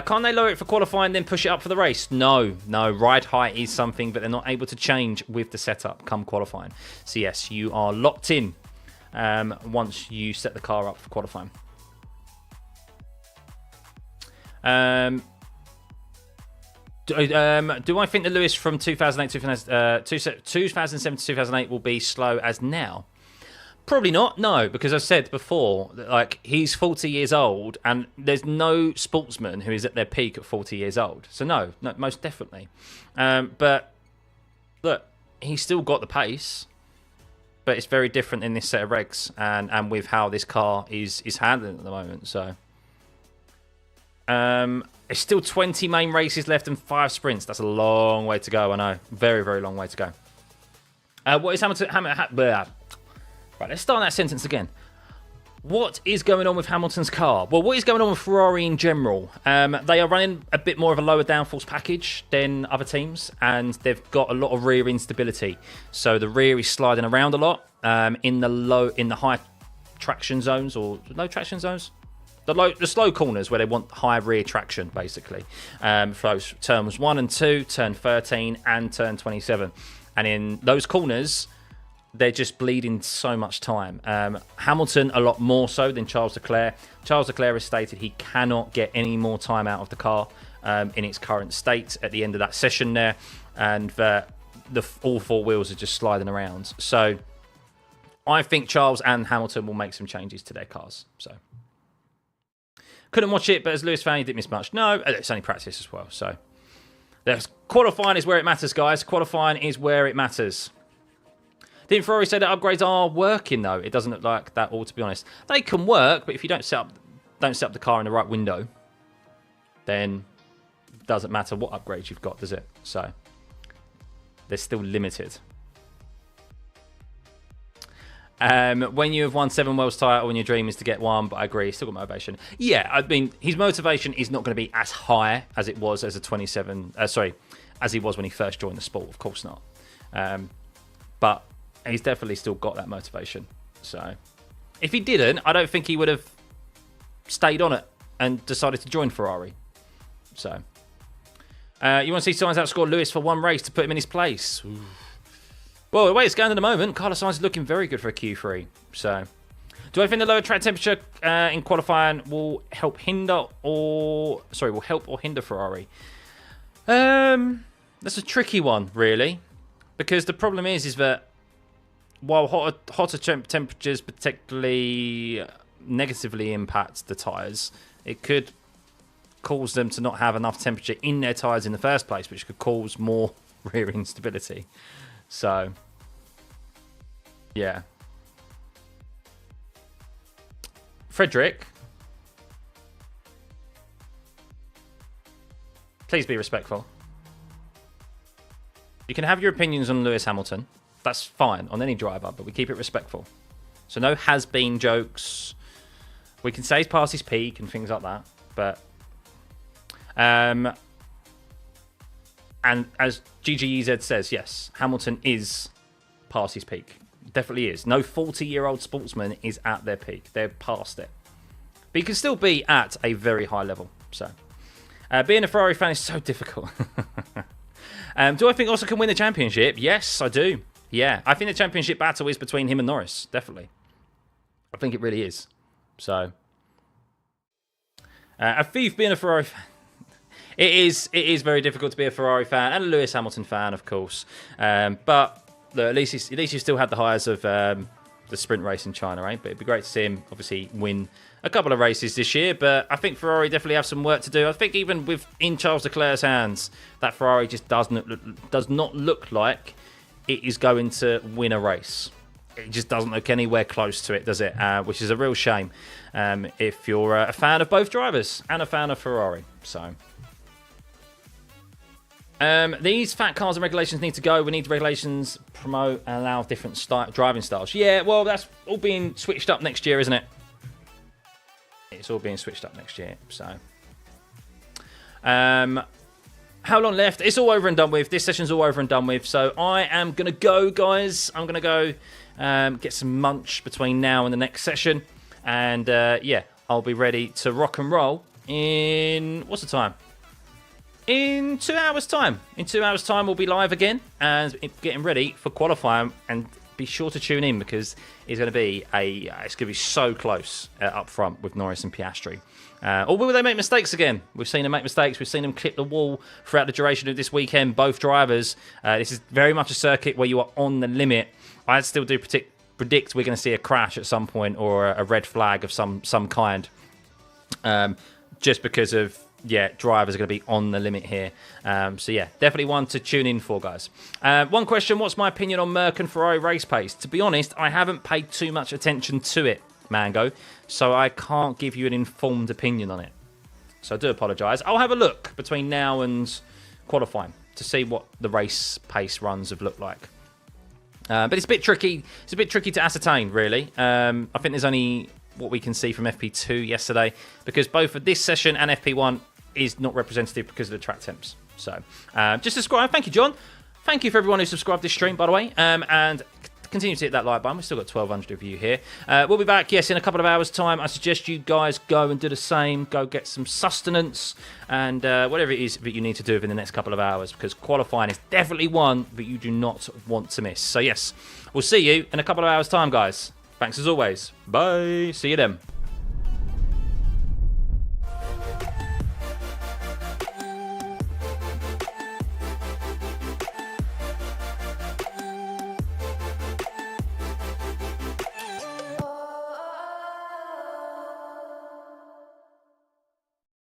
Can't they lower it for qualifying, then push it up for the race? No. Ride height is something that they're not able to change with the setup come qualifying. So yes, you are locked in once you set the car up for qualifying. Do I think that Lewis from 2007 to 2008 will be slow as now? Probably not, no, because I've said before, like, he's 40 years old and there's no sportsman who is at their peak at 40 years old. So no, most definitely. But look, he's still got the pace, but it's very different in this set of regs and with how this car is handling at the moment. So it's still 20 main races left and 5 sprints. That's a long way to go, I know. Very, very long way to go. What is Hamilton... Right, let's start that sentence again. What is going on with Hamilton's car? Well, what is going on with Ferrari in general? They are running a bit more of a lower downforce package than other teams, and they've got a lot of rear instability. So the rear is sliding around a lot in the high traction zones or low traction zones. The slow corners where they want high rear traction, basically. For turns 1 and 2, turn 13, and turn 27. And in those corners, they're just bleeding so much time. Hamilton a lot more so than Charles Leclerc. Charles Leclerc has stated he cannot get any more time out of the car in its current state at the end of that session there, and all four wheels are just sliding around. So I think Charles and Hamilton will make some changes to their cars. So couldn't watch it, but as a Lewis fan, you didn't miss much. No, it's only practice as well. So qualifying is where it matters, guys. Qualifying is where it matters. Didn't Ferrari say that upgrades are working though? It doesn't look like that all, to be honest. They can work, but if you don't set up the car in the right window, then it doesn't matter what upgrades you've got, does it? So they're still limited. When you have won 7 Worlds title and your dream is to get one, but I agree, he's still got motivation. Yeah, I mean, his motivation is not going to be as high as it was as a 27. As he was when he first joined the sport. Of course not. But he's definitely still got that motivation. So if he didn't, I don't think he would have stayed on it and decided to join Ferrari. So you want to see Sainz outscore Lewis for one race to put him in his place? Ooh. Well, the way it's going at the moment, Carlos Sainz is looking very good for a Q3. So, do I think the lower track temperature in qualifying will help or hinder Ferrari? That's a tricky one, really, because the problem is that while hotter temperatures particularly negatively impact the tyres, it could cause them to not have enough temperature in their tyres in the first place, which could cause more rear instability. So, yeah. Frederick, please be respectful. You can have your opinions on Lewis Hamilton. That's fine on any driver, but we keep it respectful. So no has-been jokes. We can say he's past his peak and things like that, but and as GGEZ says, yes, Hamilton is past his peak. Definitely is. No 40-year-old sportsman is at their peak. They're past it. But you can still be at a very high level. So, being a Ferrari fan is so difficult. Do I think Oscar can win the championship? Yes, I do. Yeah, I think the championship battle is between him and Norris. Definitely. I think it really is. So, a thief being a Ferrari fan. It is very difficult to be a Ferrari fan and a Lewis Hamilton fan, of course. But look, at least you still had the highs of the sprint race in China, right? But it'd be great to see him obviously win a couple of races this year. But I think Ferrari definitely have some work to do. I think even in Charles Leclerc's hands, that Ferrari just does not look like it is going to win a race. It just doesn't look anywhere close to it, does it? Which is a real shame if you're a fan of both drivers and a fan of Ferrari. So. These fat cars and regulations need to go. We need regulations promote and allow different driving styles. Yeah, well, that's all being switched up next year, isn't it? It's all being switched up next year. So, how long left? It's all over and done with. This session's all over and done with. So I am gonna go, guys. I'm gonna go get some munch between now and the next session, and yeah, I'll be ready to rock and roll in what's the time? In 2 hours' time. In 2 hours' time, we'll be live again and getting ready for qualifying. And be sure to tune in because it's going to be so close up front with Norris and Piastri. Or will they make mistakes again? We've seen them make mistakes. We've seen them clip the wall throughout the duration of this weekend. Both drivers. This is very much a circuit where you are on the limit. I still do predict we're going to see a crash at some point or a red flag of some kind. Just because of. Yeah, drivers are going to be on the limit here. So, yeah, definitely one to tune in for, guys. One question, what's my opinion on Merc and Ferrari race pace? To be honest, I haven't paid too much attention to it, Mango, so I can't give you an informed opinion on it. So I do apologise. I'll have a look between now and qualifying to see what the race pace runs have looked like. But it's a bit tricky. It's a bit tricky to ascertain, really. I think there's only what we can see from FP2 yesterday because both of this session and FP1 is not representative because of the track temps. So just subscribe. Thank you, John. Thank you for everyone who subscribed this stream, by the way. And continue to hit that like button. We've still got 1,200 of you here. We'll be back, yes, in a couple of hours' time. I suggest you guys go and do the same. Go get some sustenance and whatever it is that you need to do within the next couple of hours, because qualifying is definitely one that you do not want to miss. So, yes, we'll see you in a couple of hours' time, guys. Thanks as always. Bye. See you then.